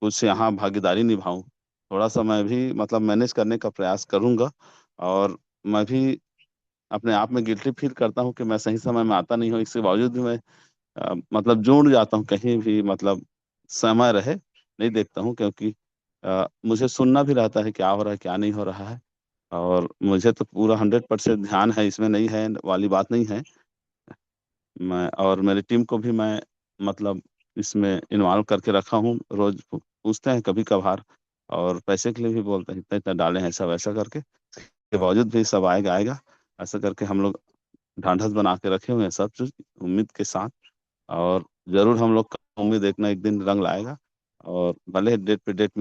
कुछ यहाँ भागीदारी निभाऊं। थोड़ा सा मैं भी मतलब मैनेज करने का प्रयास करूंगा। और मैं भी अपने आप में गिल्टी फील करता हूँ कि मैं सही समय में आता नहीं हूँ, इसके बावजूद भी मैं मतलब जुड़ जाता हूँ कहीं भी, मतलब समय रहे नहीं देखता हूँ, क्योंकि मुझे सुनना भी रहता है क्या हो रहा है क्या नहीं हो रहा है। और मुझे तो पूरा 100% ध्यान है, इसमें नहीं है वाली बात नहीं है। मैं और मेरी टीम को भी मैं मतलब इसमें इन्वॉल्व करके रखा हूँ। रोज पूछते हैं कभी कभार, और पैसे के लिए भी बोलते हैं इतना इतना डाले हैं, ऐसा वैसा करके। के बावजूद भी सब आएगा आएगा ऐसा करके हम लोग ढांढस बना के रखे हुए हैं सब चीज उम्मीद के साथ। और जरूर हम लोग का उम्मीद एक ना एक दिन रंग लाएगा। और भले डेट पे डेट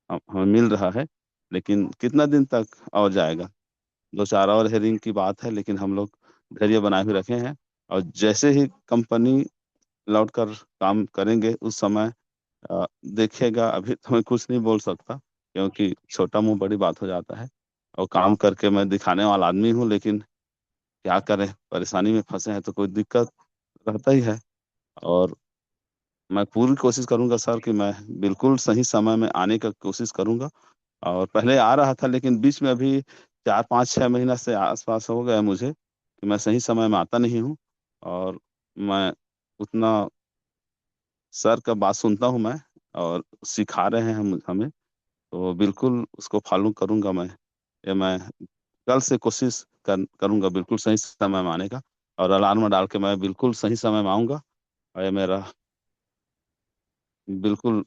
हमें मिल रहा है, लेकिन कितना दिन तक और जाएगा। 2-4 और हेयरिंग की बात है, लेकिन हम लोग धैर्य बनाए हुए रखे हैं। और जैसे ही कंपनी लौट कर काम करेंगे उस समय देखिएगा। अभी तो मैं कुछ नहीं बोल सकता, क्योंकि छोटा मुंह बड़ी बात हो जाता है, और काम करके मैं दिखाने वाला आदमी हूँ, लेकिन क्या करें, परेशानी में फंसे हैं तो कोई दिक्कत रहता ही है। और मैं पूरी कोशिश करूंगा सर कि मैं बिल्कुल सही समय में आने का कोशिश करूंगा। और पहले आ रहा था, लेकिन बीच में अभी 4-5-6 महीना से आसपास हो गया मुझे कि मैं सही समय में आता नहीं हूँ। और मैं उतना सर का बात सुनता हूँ मैं, और सिखा रहे हैं हम हमें, तो बिल्कुल उसको फॉलो करूंगा मैं। ये मैं कल से कोशिश करूंगा बिल्कुल सही समय में आने का, और अलार्म डाल के मैं बिल्कुल सही समय में आऊंगा। और ये मेरा बिल्कुल,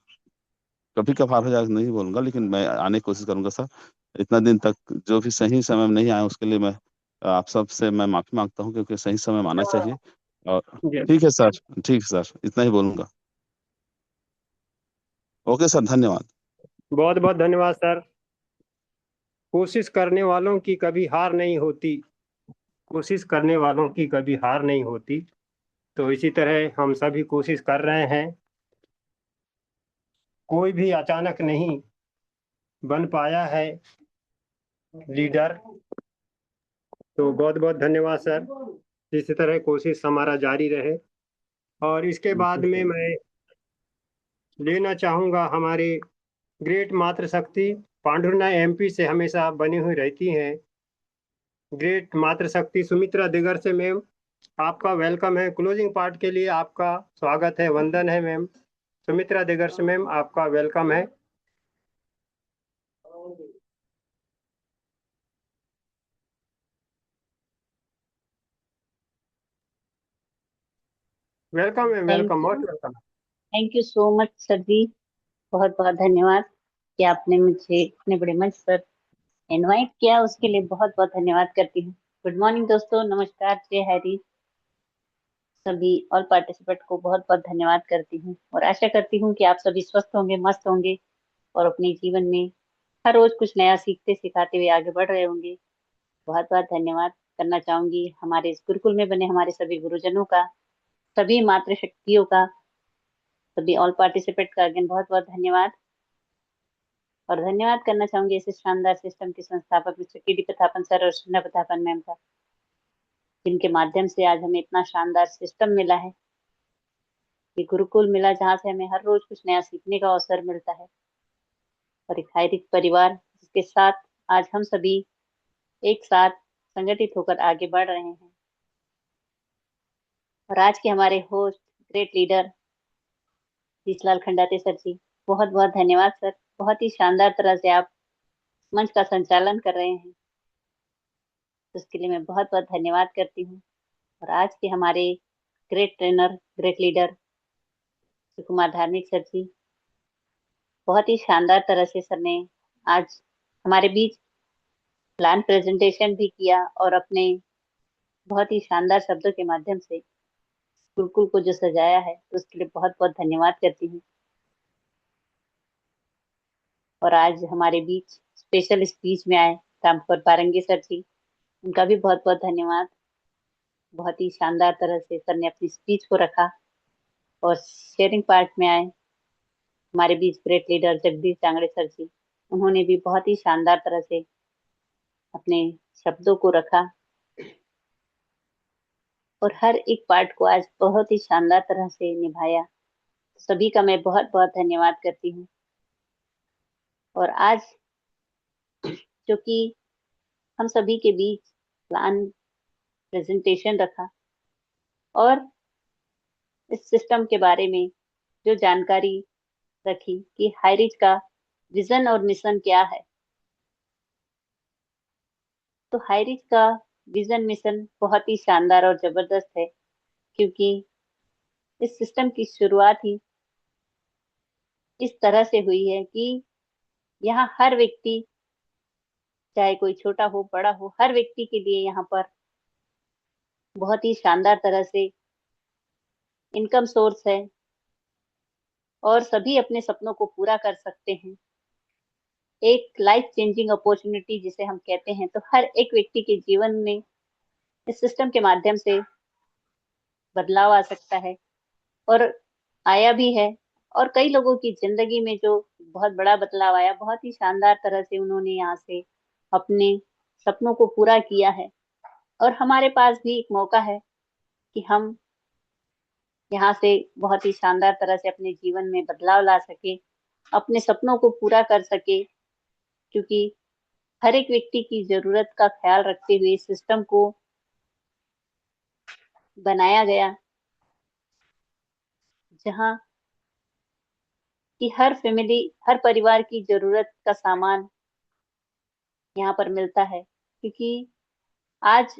कभी कभार हो जाएगा नहीं बोलूंगा, लेकिन मैं आने की कोशिश करूंगा सर। इतना दिन तक जो भी सही समय में नहीं आया उसके लिए मैं आप सबसे मैं माफी मांगता हूँ, क्योंकि सही समय में आना चाहिए। और जी, ठीक है सर, ठीक है सर, इतना ही बोलूंगा। ओके सर, धन्यवाद। बहुत बहुत धन्यवाद सर। कोशिश करने वालों की कभी हार नहीं होती, कोशिश करने वालों की कभी हार नहीं होती। तो इसी तरह हम सभी कोशिश कर रहे हैं, कोई भी अचानक नहीं बन पाया है लीडर। तो बहुत बहुत धन्यवाद सर। इसी तरह कोशिश हमारा जारी रहे। और इसके बाद में मैं लेना चाहूँगा हमारे ग्रेट मातृशक्ति पांडुरंगा एमपी से हमेशा बनी हुई रहती हैं, ग्रेट मातृशक्ति सुमित्रा दिगर से मैम, आपका वेलकम है। क्लोजिंग पार्ट के लिए आपका स्वागत है, वंदन है मैम। सुमित्रा दिगर से मैम आपका वेलकम है। Welcome ma'am, thank welcome, you. Most welcome. Thank you so much sir ji, बहुत बहुत धन्यवाद कि आपने मुझे इतने बड़े मंच पर इनवाइट किया, उसके लिए बहुत बहुत धन्यवाद करती हूँ। गुड मॉर्निंग दोस्तों, नमस्कार, जय हरी। सभी ऑल पार्टिसिपेंट को बहुत बहुत धन्यवाद करती हूँ और आशा करती हूँ कि आप सभी स्वस्थ होंगे, मस्त होंगे और अपने जीवन में हर रोज कुछ नया सीखते सिखाते हुए आगे बढ़ रहे होंगे। बहुत बहुत धन्यवाद करना चाहूंगी हमारे इस गुरुकुल में बने हमारे सभी गुरुजनों का, सभी मातृशक्तियों का, सभी ऑल पार्टिसिपेंट का अगेन बहुत बहुत धन्यवाद। और धन्यवाद करना चाहूंगी इस शानदार सिस्टम के संस्थापक मिस्टर के डी प्रतापन सर और सुना प्रतापन मैम का, जिनके माध्यम से आज हमें इतना शानदार सिस्टम मिला है, ये गुरुकुल मिला जहाँ से हमें हर रोज कुछ नया सीखने का अवसर मिलता है, और एक हायरिक परिवार जिसके साथ आज हम सभी एक साथ संगठित होकर आगे बढ़ रहे हैं। और आज के हमारे host great leader Jeetlal Khandate sir ji, बहुत बहुत धन्यवाद सर, बहुत ही शानदार तरह से आप मंच का संचालन कर रहे हैं, उसके लिए मैं बहुत बहुत धन्यवाद करती हूँ। और आज के हमारे ग्रेट ट्रेनर, ग्रेट लीडर सुकुमार धार्मिक सर जी, बहुत ही शानदार तरह से सर ने आज हमारे बीच प्लान प्रेजेंटेशन भी किया और अपने बहुत ही शानदार शब्दों के माध्यम से गुरुकुल को जो सजाया है, तो उसके लिए बहुत बहुत धन्यवाद करती हूँ। और आज हमारे बीच स्पेशल स्पीच में आए रामपुर पारंगी सर जी, उनका भी बहुत बहुत धन्यवाद। बहुत ही शानदार तरह से सर ने अपनी स्पीच को रखा। और शेयरिंग पार्ट में आए हमारे बीच great leader Jagdish Jangde sir ji, उन्होंने भी बहुत ही शानदार तरह से अपने शब्दों को रखा और हर एक पार्ट को आज बहुत ही शानदार तरह से निभाया। सभी का मैं बहुत बहुत धन्यवाद करती हूँ। और आज जो कि हम सभी के बीच प्लान प्रेजेंटेशन रखा और इस सिस्टम के बारे में जो जानकारी रखी कि हाईरिच का विजन और मिशन क्या है, तो हाईरिच का विजन मिशन बहुत ही शानदार और जबरदस्त है, क्योंकि इस सिस्टम की शुरुआत ही इस तरह से हुई है कि यहाँ हर व्यक्ति, चाहे कोई छोटा हो बड़ा हो, हर व्यक्ति के लिए यहाँ पर बहुत ही शानदार तरह से इनकम सोर्स है और सभी अपने सपनों को पूरा कर सकते हैं। एक लाइफ चेंजिंग अपॉर्चुनिटी जिसे हम कहते हैं, तो हर एक व्यक्ति के जीवन में इस सिस्टम के माध्यम से बदलाव आ सकता है और आया भी है। और कई लोगों की जिंदगी में जो बहुत बड़ा बदलाव आया, बहुत ही शानदार तरह से उन्होंने यहाँ से अपने सपनों को पूरा किया है। और हमारे पास भी एक मौका है कि हम यहाँ से बहुत ही शानदार तरह से अपने जीवन में बदलाव ला सके, अपने सपनों को पूरा कर सके, क्योंकि हर एक व्यक्ति की जरूरत का ख्याल रखते हुए इस सिस्टम को बनाया गया, जहाँ कि हर फैमिली, हर परिवार की जरूरत का सामान यहाँ पर मिलता है। क्योंकि आज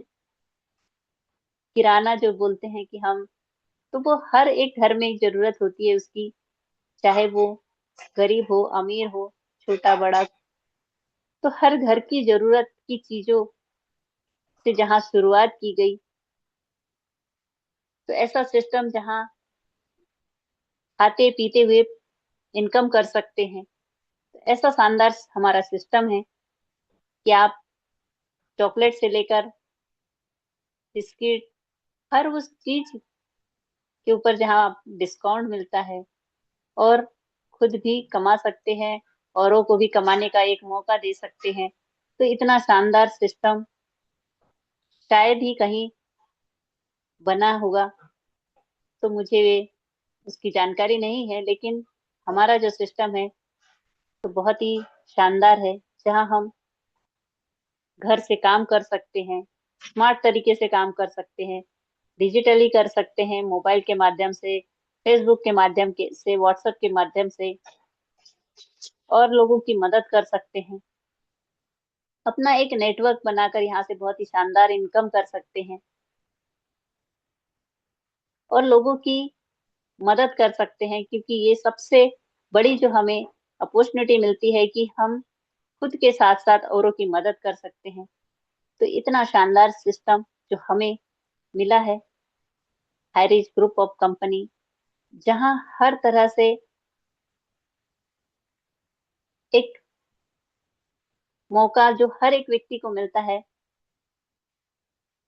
किराना जो बोलते हैं कि हम, तो वो हर एक घर में जरूरत होती है उसकी, चाहे वो गरीब हो, अमीर हो, छोटा बड़ा, तो हर घर की जरूरत की चीजों से जहाँ शुरुआत की गई, तो ऐसा सिस्टम जहाँ खाते पीते हुए इनकम कर सकते हैं, तो ऐसा शानदार हमारा सिस्टम है कि आप चॉकलेट से लेकर बिस्किट, हर उस चीज के ऊपर जहाँ आप डिस्काउंट मिलता है और खुद भी कमा सकते हैं, औरों को भी कमाने का एक मौका दे सकते हैं। तो इतना शानदार सिस्टम शायद ही कहीं बना होगा, तो मुझे उसकी जानकारी नहीं है, लेकिन हमारा जो सिस्टम है तो बहुत ही शानदार है, जहां हम घर से काम कर सकते हैं, स्मार्ट तरीके से काम कर सकते हैं, डिजिटली कर सकते हैं, मोबाइल के माध्यम से, फेसबुक के माध्यम के से, व्हाट्सएप के माध्यम से, और लोगों की मदद कर सकते हैं। अपना एक नेटवर्क बनाकर यहाँ से बहुत ही शानदार इनकम कर सकते हैं और लोगों की मदद कर सकते हैं, क्योंकि ये सबसे बड़ी जो हमें अपॉर्चुनिटी मिलती है कि हम खुद के साथ साथ औरों की मदद कर सकते हैं। तो इतना शानदार सिस्टम जो हमें मिला है हाईरिच ग्रुप ऑफ कंपनी, जहां हर तरह से एक मौका जो हर एक व्यक्ति को मिलता है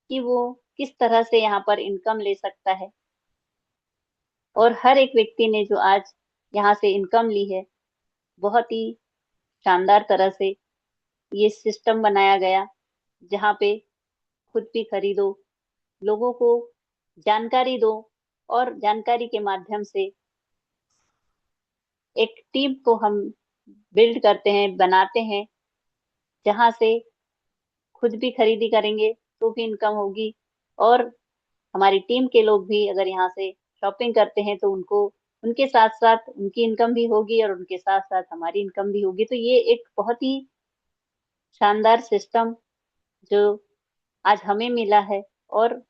कि वो किस तरह से यहाँ पर इनकम ले सकता है। और हर एक व्यक्ति ने जो आज यहाँ से इनकम ली है, बहुत ही शानदार तरह से ये सिस्टम बनाया गया, जहाँ पे खुद भी खरीदो, लोगों को जानकारी दो, और जानकारी के माध्यम से एक टीम को हम बिल्ड करते हैं, बनाते हैं, जहाँ से खुद भी खरीदी करेंगे तो भी इनकम होगी, और हमारी टीम के लोग भी अगर यहाँ से शॉपिंग करते हैं तो उनको, उनके साथ साथ उनकी इनकम भी होगी और उनके साथ साथ हमारी इनकम भी होगी। तो ये एक बहुत ही शानदार सिस्टम जो आज हमें मिला है, और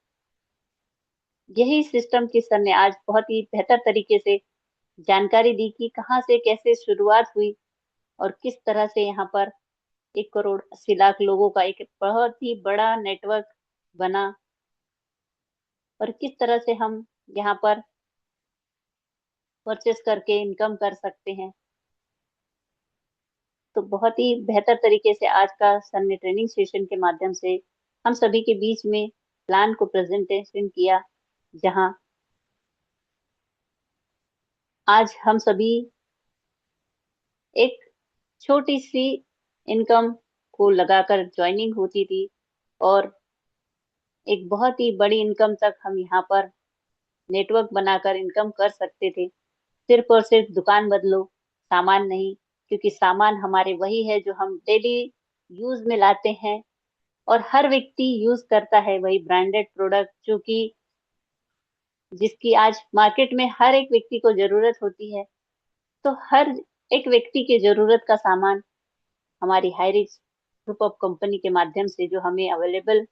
यही सिस्टम की सर ने आज बहुत ही बेहतर तरीके से जानकारी दी कि कहाँ से कैसे शुरुआत हुई और किस तरह से यहाँ पर 1 करोड़ 80 लाख लोगों का एक बहुत ही बड़ा नेटवर्क बना, और किस तरह से हम यहाँ पर परचेस करके इनकम कर सकते हैं। तो बहुत ही बेहतर तरीके से आज का सर ने ट्रेनिंग सेशन के माध्यम से हम सभी के बीच में प्लान को प्रेजेंटेशन किया, जहां आज हम सभी एक छोटी सी इनकम को लगाकर ज्वाइनिंग होती थी, और एक बहुत ही बड़ी इनकम तक हम यहाँ पर नेटवर्क बनाकर इनकम कर सकते थे। सिर्फ और सिर्फ दुकान बदलो, सामान नहीं, क्योंकि सामान हमारे वही है जो हम डेली यूज में लाते हैं, और हर व्यक्ति यूज करता है वही ब्रांडेड प्रोडक्ट, जो कि जिसकी आज मार्केट में हर एक व्यक्ति को जरूरत होती है। तो हर एक व्यक्ति की जरूरत का सामान हमारी हाईरिच ग्रुप ऑफ कंपनी के माध्यम से जो हमें अवेलेबल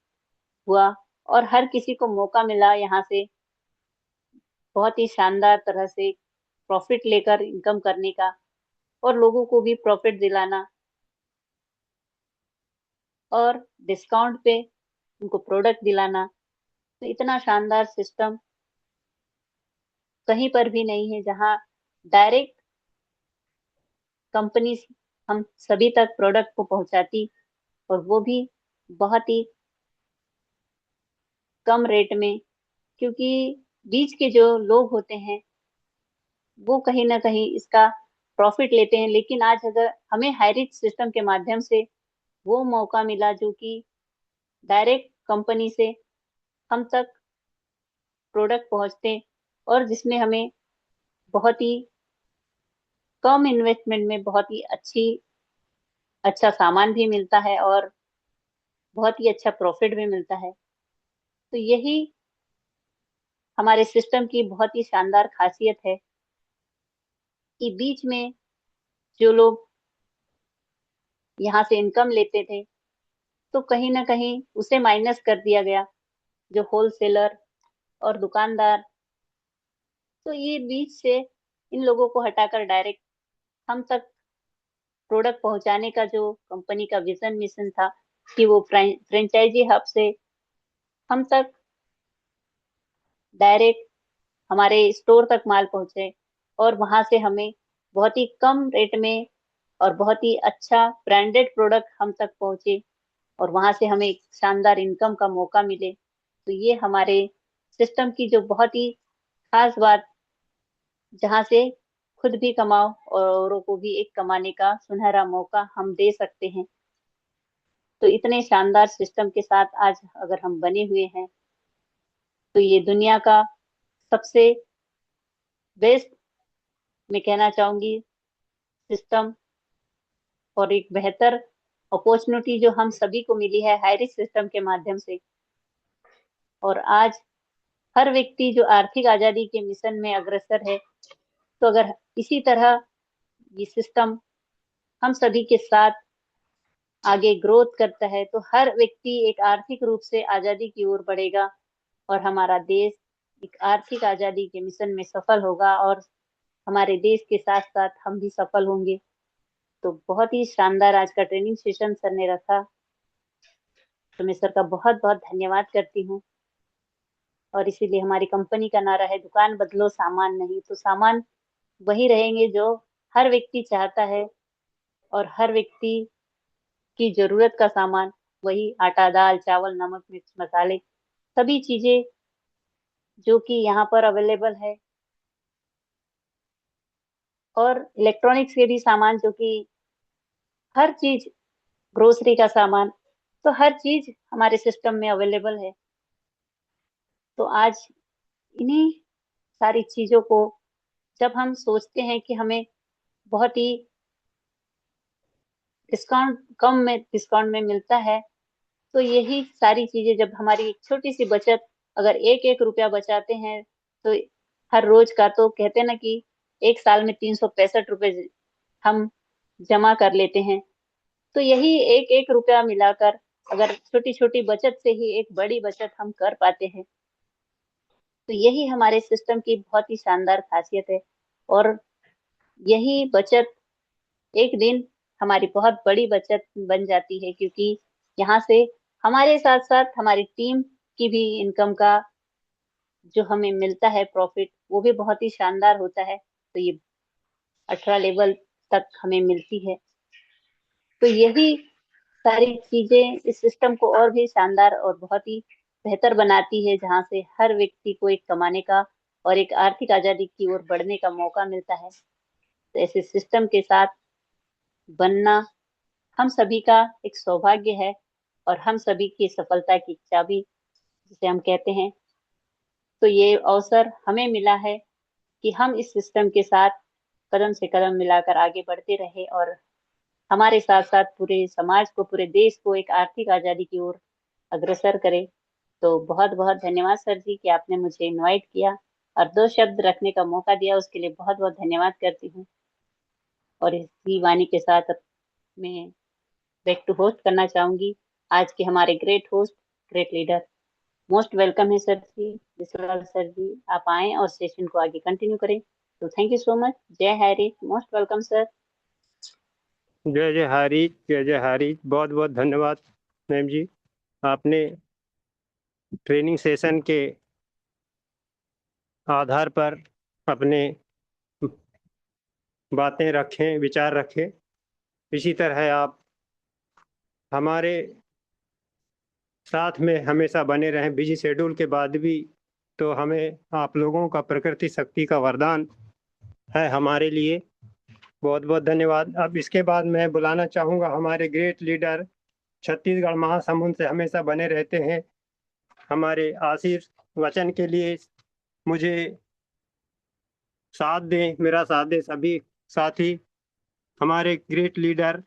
हुआ, और हर किसी को मौका मिला यहाँ से बहुत ही शानदार तरह से प्रॉफिट लेकर इनकम करने का, और लोगों को भी प्रॉफिट दिलाना, और डिस्काउंट पे उनको प्रोडक्ट दिलाना। तो इतना शानदार सिस्टम कहीं पर भी नहीं है, जहां डायरेक्ट कंपनी हम सभी तक प्रोडक्ट को पहुंचाती, और वो भी बहुत ही कम रेट में, क्योंकि बीच के जो लोग होते हैं वो कहीं ना कहीं इसका प्रॉफिट लेते हैं। लेकिन आज अगर हमें हाईरिच सिस्टम के माध्यम से वो मौका मिला जो कि डायरेक्ट कंपनी से हम तक प्रोडक्ट पहुंचते, और जिसमें हमें बहुत ही कम इन्वेस्टमेंट में बहुत ही अच्छा सामान भी मिलता है, और बहुत ही अच्छा प्रॉफिट भी मिलता है। तो यही हमारे सिस्टम की बहुत ही शानदार खासियत है कि बीच में जो लोग यहाँ से इनकम लेते थे, तो कहीं ना कहीं उसे माइनस कर दिया गया, जो होलसेलर और दुकानदार। तो ये बीच से इन लोगों को हटाकर डायरेक्ट हम तक प्रोडक्ट पहुंचाने का जो कंपनी का विजन मिशन था, कि वो फ्रेंचाइजी हब से हम तक डायरेक्ट हमारे स्टोर तक माल पहुंचे, और वहां से हमें बहुत ही कम रेट में और बहुत ही अच्छा ब्रांडेड प्रोडक्ट हम तक पहुंचे, और वहां से हमें एक शानदार इनकम का मौका मिले। तो ये हमारे सिस्टम की जो बहुत ही खास बात, जहां से खुद भी कमाओ और औरों को भी एक कमाने का सुनहरा मौका हम दे सकते हैं। तो इतने शानदार सिस्टम के साथ आज अगर हम बने हुए हैं, तो ये दुनिया का सबसे बेस्ट, मैं कहना चाहूंगी, सिस्टम और एक बेहतर अपॉर्चुनिटी जो हम सभी को मिली है हाई रिस्क सिस्टम के माध्यम से। और आज हर व्यक्ति जो आर्थिक आजादी के मिशन में अग्रसर है, तो अगर इसी तरह ये सिस्टम हम सभी के साथ आगे ग्रोथ करता है तो हर व्यक्ति एक आर्थिक रूप से आजादी की ओर बढ़ेगा और हमारा देश एक आर्थिक आजादी के मिशन में सफल होगा और हमारे देश के साथ साथ हम भी सफल होंगे। तो बहुत ही शानदार आज का ट्रेनिंग सेशन सर ने रखा, तो मैं सर का बहुत बहुत धन्यवाद करती हूँ। और इसीलिए हमारी कंपनी का नारा है, दुकान बदलो सामान नहीं। तो सामान वही रहेंगे जो हर व्यक्ति चाहता है, और हर व्यक्ति की जरूरत का सामान वही आटा, दाल, चावल, नमक, मिर्च, मसाले, सभी चीजें जो कि यहाँ पर अवेलेबल है। और इलेक्ट्रॉनिक्स के भी सामान, जो कि हर चीज, ग्रोसरी का सामान, तो हर चीज हमारे सिस्टम में अवेलेबल है। तो आज इन्हीं सारी चीजों को जब हम सोचते हैं कि हमें बहुत ही डिस्काउंट में मिलता है, तो यही सारी चीजें जब हमारी एक छोटी सी बचत, अगर एक एक रुपया बचाते हैं, तो हर रोज का, तो कहते हैं ना कि एक साल में 365 रुपए हम जमा कर लेते हैं। तो यही एक एक रुपया मिलाकर अगर छोटी छोटी बचत से ही एक बड़ी बचत हम कर पाते हैं, तो यही हमारे सिस्टम की बहुत ही शानदार खासियत है। और यही बचत एक दिन हमारी बहुत बड़ी बचत बन जाती है, क्योंकि यहाँ से हमारे साथ साथ हमारी टीम की भी इनकम का जो हमें मिलता है प्रॉफिट, वो भी बहुत ही शानदार होता है। तो ये 18 लेवल तक हमें मिलती है। तो यही सारी चीजें इस सिस्टम को और भी शानदार और बहुत ही बेहतर बनाती है, जहाँ से हर व्यक्ति को एक कमाने का और एक आर्थिक आजादी की ओर बढ़ने का मौका मिलता है। तो ऐसे सिस्टम के साथ बनना हम सभी का एक सौभाग्य है, और हम सभी की सफलता की चाबी जिसे हम कहते हैं। तो ये अवसर हमें मिला है कि हम इस सिस्टम के साथ कदम से कदम मिलाकर आगे बढ़ते रहे, और हमारे साथ साथ पूरे समाज को, पूरे देश को एक आर्थिक आजादी की ओर अग्रसर करें। तो बहुत बहुत धन्यवाद सर जी कि आपने मुझे इनवाइट किया और 2 शब्द रखने का मौका दिया, उसके लिए बहुत बहुत धन्यवाद करती हूँ। और इसी वाणी के साथ मैं बैक टू होस्ट करना चाहूंगी आज के हमारे great host, great leader. Most welcome है सर जी, विश्वलाल सर जी, आप आए और सेशन को आगे कंटिन्यू करें। तो थैंक यू सो मच। जय हरी, मोस्ट वेलकम सर। जय जय हरी, जय जय हरी। बहुत बहुत धन्यवाद मैम जी, आपने ट्रेनिंग सेशन के आधार पर अपने बातें रखें, विचार रखें। इसी तरह आप हमारे साथ में हमेशा बने रहें बिजी शेड्यूल के बाद भी। तो हमें आप लोगों का प्रकृति शक्ति का वरदान है हमारे लिए। बहुत बहुत धन्यवाद। अब इसके बाद मैं बुलाना चाहूँगा हमारे ग्रेट लीडर, छत्तीसगढ़ महासमुंद से हमेशा बने रहते हैं, हमारे आशीष वचन के लिए मुझे साथ दें, मेरा साथ दें सभी साथी। हमारे ग्रेट लीडर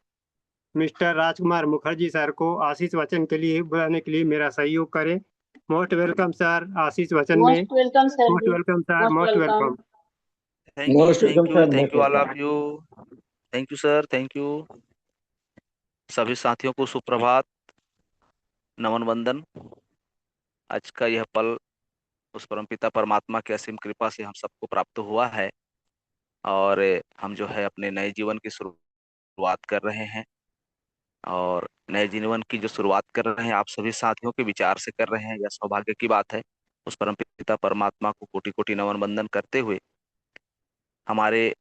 मिस्टर राजकुमार मुखर्जी सर को आशीष वचन के लिए बुलाने के लिए मेरा सहयोग करें। मोस्ट वेलकम सर, आशीष वचन में। मोस्ट वेलकम सर मोस्ट जी। Welcome sir, most most welcome. Welcome. Most welcome sir, thank most you all welcome. Of you. Thank you sir, thank you. सभी साथियों को सुप्रभात, नमन वंदन। आज का यह पल उस परमपिता परमात्मा की असीम कृपा से हम सबको प्राप्त हुआ है, और हम जो है अपने नए जीवन की शुरुआत कर रहे हैं। और नए जीवन की जो शुरुआत कर रहे हैं आप सभी साथियों के विचार से कर रहे हैं, यह सौभाग्य की बात है। उस परमपिता परमात्मा को कोटि कोटि नमन वंदन करते हुए, हमारे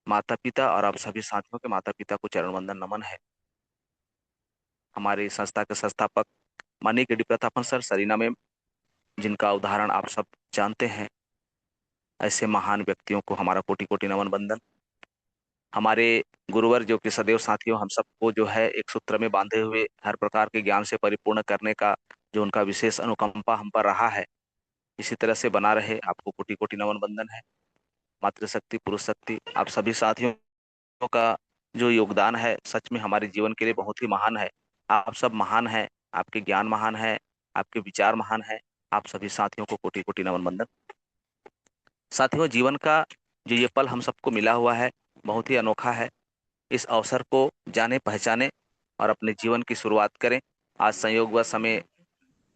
माता पिता और आप सभी साथियों के माता पिता को चरण वंदन नमन है। हमारी संस्था के संस्थापक माननीय K D Prathapan sir, Sarina ma'am, जिनका उदाहरण आप सब जानते हैं, ऐसे महान व्यक्तियों को हमारा कोटि कोटि नमन वंदन। हमारे गुरुवर जो कि सदैव साथियों हम सबको जो है एक सूत्र में बांधे हुए हर प्रकार के ज्ञान से परिपूर्ण करने का जो उनका विशेष अनुकंपा हम पर रहा है, इसी तरह से बना रहे। आपको कोटि कोटि नमन बंदन है। मातृशक्ति, पुरुष शक्ति, आप सभी साथियों का जो योगदान है सच में हमारे जीवन के लिए बहुत ही महान है। आप सब महान हैं, आपके ज्ञान महान है, आपके विचार महान है। आप सभी साथियों को कोटि कोटि नमन बंदन। साथियों, जीवन का जो ये पल हम सबको मिला हुआ है बहुत ही अनोखा है। इस अवसर को जाने पहचाने और अपने जीवन की शुरुआत करें। आज संयोगवश हमें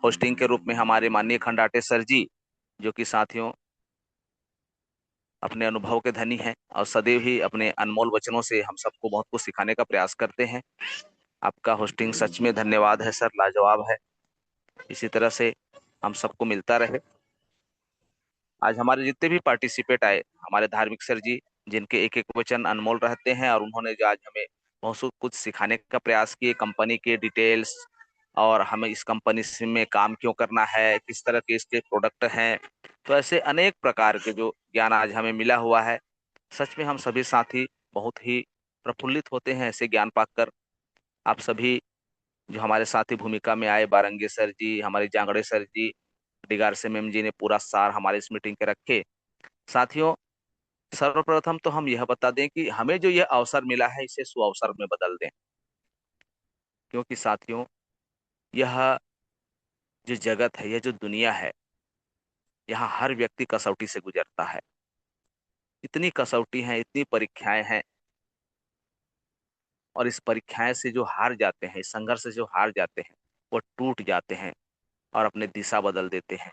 होस्टिंग के रूप में हमारे माननीय खंडाटे सर जी, जो कि साथियों अपने अनुभव के धनी हैं और सदैव ही अपने अनमोल वचनों से हम सबको बहुत कुछ सिखाने का प्रयास करते हैं। आपका होस्टिंग सच में धन्यवाद है सर, लाजवाब है। इसी तरह से हम सबको मिलता रहे। आज हमारे जितने भी पार्टिसिपेट आए, हमारे धार्मिक सर जी, जिनके एक एक वचन अनमोल रहते हैं और उन्होंने जो आज हमें बहुत कुछ सिखाने का प्रयास किए, कंपनी के डिटेल्स और हमें इस कंपनी में काम क्यों करना है, किस तरह के इसके प्रोडक्ट हैं, तो ऐसे अनेक प्रकार के जो ज्ञान आज हमें मिला हुआ है। सच में हम सभी साथी बहुत ही प्रफुल्लित होते हैं ऐसे ज्ञान पाकर। आप सभी जो हमारे साथी भूमिका में आए, बारंगे सर जी, हमारे जांगड़े सर जी, डिगार से मैम जी ने पूरा सार हमारे इस मीटिंग के रखे। साथियों, सर्वप्रथम तो हम यह बता दें कि हमें जो यह अवसर मिला है इसे सुअवसर में बदल दें, क्योंकि साथियों यह जो जगत है, यह जो दुनिया है, यहाँ हर व्यक्ति कसौटी से गुजरता है। इतनी कसौटी हैं, इतनी परीक्षाएं हैं, और इस परीक्षाएं से जो हार जाते हैं, इस संघर्ष से जो हार जाते हैं, वो टूट जाते हैं और अपने दिशा बदल देते हैं।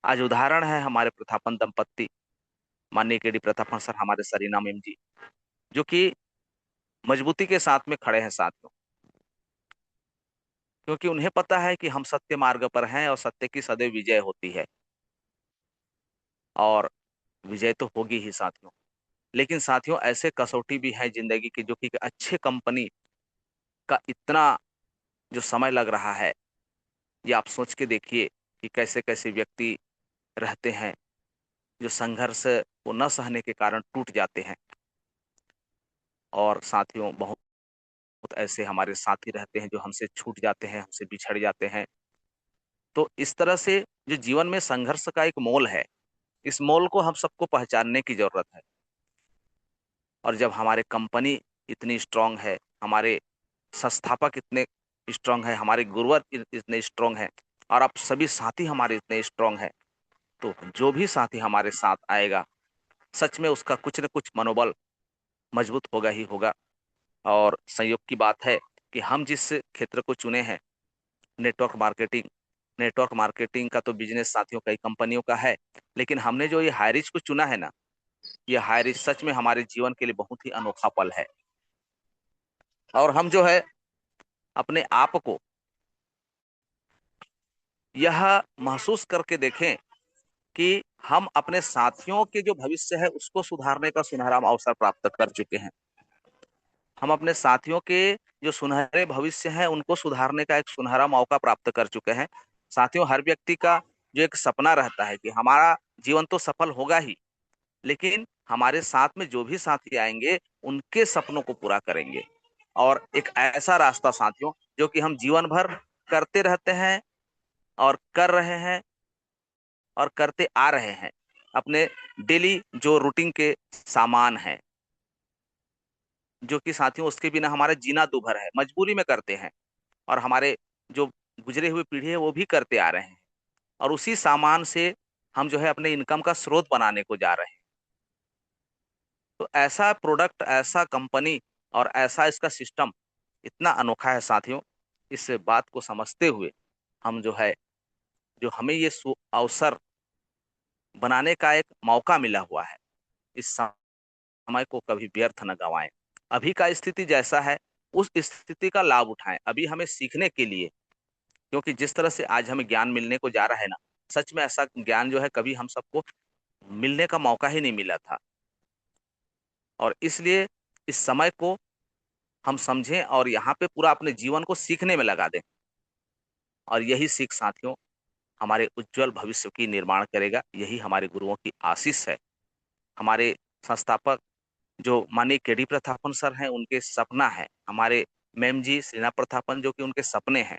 आज उदाहरण है हमारे प्रथापन दंपत्ति, माननीय केडी प्रथापन सर, हमारे सरीना मैम जी, जो कि मजबूती के साथ में खड़े हैं साथियों, क्योंकि उन्हें पता है कि हम सत्य मार्ग पर हैं और सत्य की सदैव विजय होती है, और विजय तो होगी ही साथियों। लेकिन साथियों, ऐसे कसौटी भी है जिंदगी की, जो कि अच्छे कंपनी का इतना जो समय लग रहा है, ये आप सोच के देखिए कि कैसे कैसे व्यक्ति रहते हैं जो संघर्ष को न सहने के कारण टूट जाते हैं। और साथियों, बहुत ऐसे हमारे साथी रहते हैं जो हमसे छूट जाते हैं, हमसे बिछड़ जाते हैं। तो इस तरह से जो जीवन में संघर्ष का एक मोल है, इस मोल को हम सबको पहचानने की जरूरत है। और जब हमारे कंपनी इतनी स्ट्रांग है, हमारे संस्थापक इतने स्ट्रांग है, हमारे गुरुवर इतने स्ट्रांग है, और आप सभी साथी हमारे इतने स्ट्रांग है, तो जो भी साथी हमारे साथ आएगा सच में उसका कुछ न कुछ मनोबल मजबूत होगा ही होगा। और संयोग की बात है कि हम जिस क्षेत्र को चुने हैं, नेटवर्क मार्केटिंग, नेटवर्क मार्केटिंग का तो बिजनेस साथियों कई कंपनियों का है, लेकिन हमने जो ये हाईरिच को चुना है ना, ये हाईरिच सच में हमारे जीवन के लिए बहुत ही अनोखा पल है। और हम जो है अपने आप को यह महसूस करके देखें कि हम अपने साथियों के जो भविष्य है उसको सुधारने का सुनहरा अवसर प्राप्त कर चुके हैं। हम अपने साथियों के जो सुनहरे भविष्य हैं उनको सुधारने का एक सुनहरा मौका प्राप्त कर चुके हैं। साथियों, हर व्यक्ति का जो एक सपना रहता है कि हमारा जीवन तो सफल होगा ही, लेकिन हमारे साथ में जो भी साथी आएंगे उनके सपनों को पूरा करेंगे। और एक ऐसा रास्ता साथियों जो कि हम जीवन भर करते रहते हैं और कर रहे हैं और करते आ रहे हैं, अपने डेली जो रूटीन के सामान हैं, जो कि साथियों उसके बिना हमारा जीना दूभर है, मजबूरी में करते हैं, और हमारे जो गुजरे हुए पीढ़ी है वो भी करते आ रहे हैं, और उसी सामान से हम जो है अपने इनकम का स्रोत बनाने को जा रहे हैं। तो ऐसा प्रोडक्ट, ऐसा कंपनी और ऐसा इसका सिस्टम इतना अनोखा है साथियों। इस बात को समझते हुए हम जो है, जो हमें ये अवसर बनाने का एक मौका मिला हुआ है, इस समय को कभी व्यर्थ न गंवाएं। अभी का स्थिति जैसा है उस स्थिति का लाभ उठाएं, अभी हमें सीखने के लिए, क्योंकि जिस तरह से आज हमें ज्ञान मिलने को जा रहा है ना, सच में ऐसा ज्ञान जो है कभी हम सबको मिलने का मौका ही नहीं मिला था। और इसलिए इस समय को हम समझें और यहाँ पे पूरा अपने जीवन को सीखने में लगा दें, और यही सीख साथियों हमारे उज्जवल भविष्य की निर्माण करेगा। यही हमारे गुरुओं की आशीष है। हमारे संस्थापक जो माननीय केडी प्रथापन सर हैं, उनके सपना है, हमारे मैम जी श्रीना प्रथापन जो कि उनके सपने हैं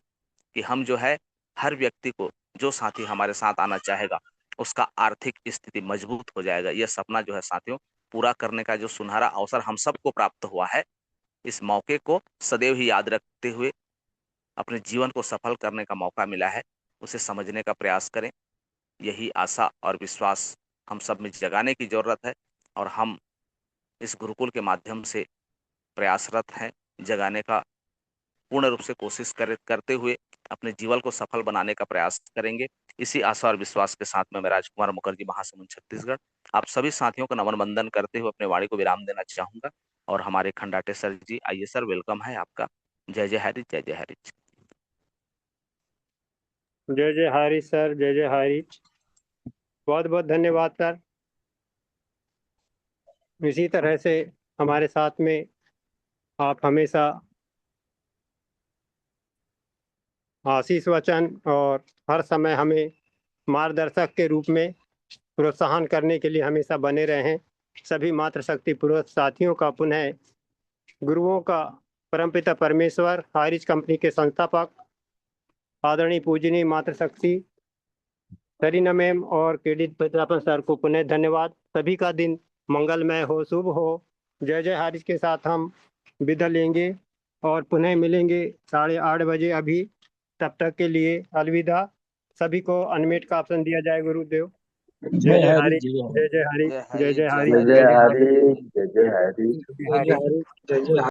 कि हम जो है हर व्यक्ति को, जो साथी हमारे साथ आना चाहेगा उसका आर्थिक स्थिति मजबूत हो जाएगा। यह सपना जो है साथियों पूरा करने का जो सुनहरा अवसर हम सबको प्राप्त हुआ है, इस मौके को सदैव ही याद रखते हुए अपने जीवन को सफल करने का मौका मिला है, उसे समझने का प्रयास करें। यही आशा और विश्वास हम सब में जगाने की जरूरत है और हम इस गुरुकुल के माध्यम से प्रयासरत हैं जगाने का। पूर्ण रूप से कोशिश करते हुए अपने जीवन को सफल बनाने का प्रयास करेंगे। इसी आशा और विश्वास के साथ में मैं राजकुमार मुखर्जी, महासमुंद छत्तीसगढ़, आप सभी साथियों को नमन वंदन करते हुए अपने वाणी को विराम देना चाहूंगा। और हमारे खंडाटे सर जी, आइए सर, वेलकम है आपका। जय जय हरिच, जय जय हरिच। जय जय हरीश सर, जय जय हरीश। बहुत बहुत धन्यवाद सर। इसी तरह से हमारे साथ में आप हमेशा आशीष वचन और हर समय हमें मार्गदर्शक के रूप में प्रोत्साहन करने के लिए हमेशा बने रहें। सभी मातृशक्ति पुरुष साथियों का पुनः गुरुओं का परमपिता परमेश्वर, हारिज कंपनी के संस्थापक आदरणीय पूजनीय मातृशक्ति सरीना मैम और केडित प्रतापन सर को पुनः धन्यवाद। सभी का दिन मंगलमय हो, शुभ हो। जय जय हारिज के साथ हम विदा लेंगे और पुनः मिलेंगे 8:30 बजे। अभी तब तक के लिए अलविदा। सभी को अनम्यूट का ऑप्शन दिया जाए। गुरुदेव जय जय हरि, जय जय हरि, जय जय हरि, जय जय हरि, जय जय हरि। जय जय हरि, जय जय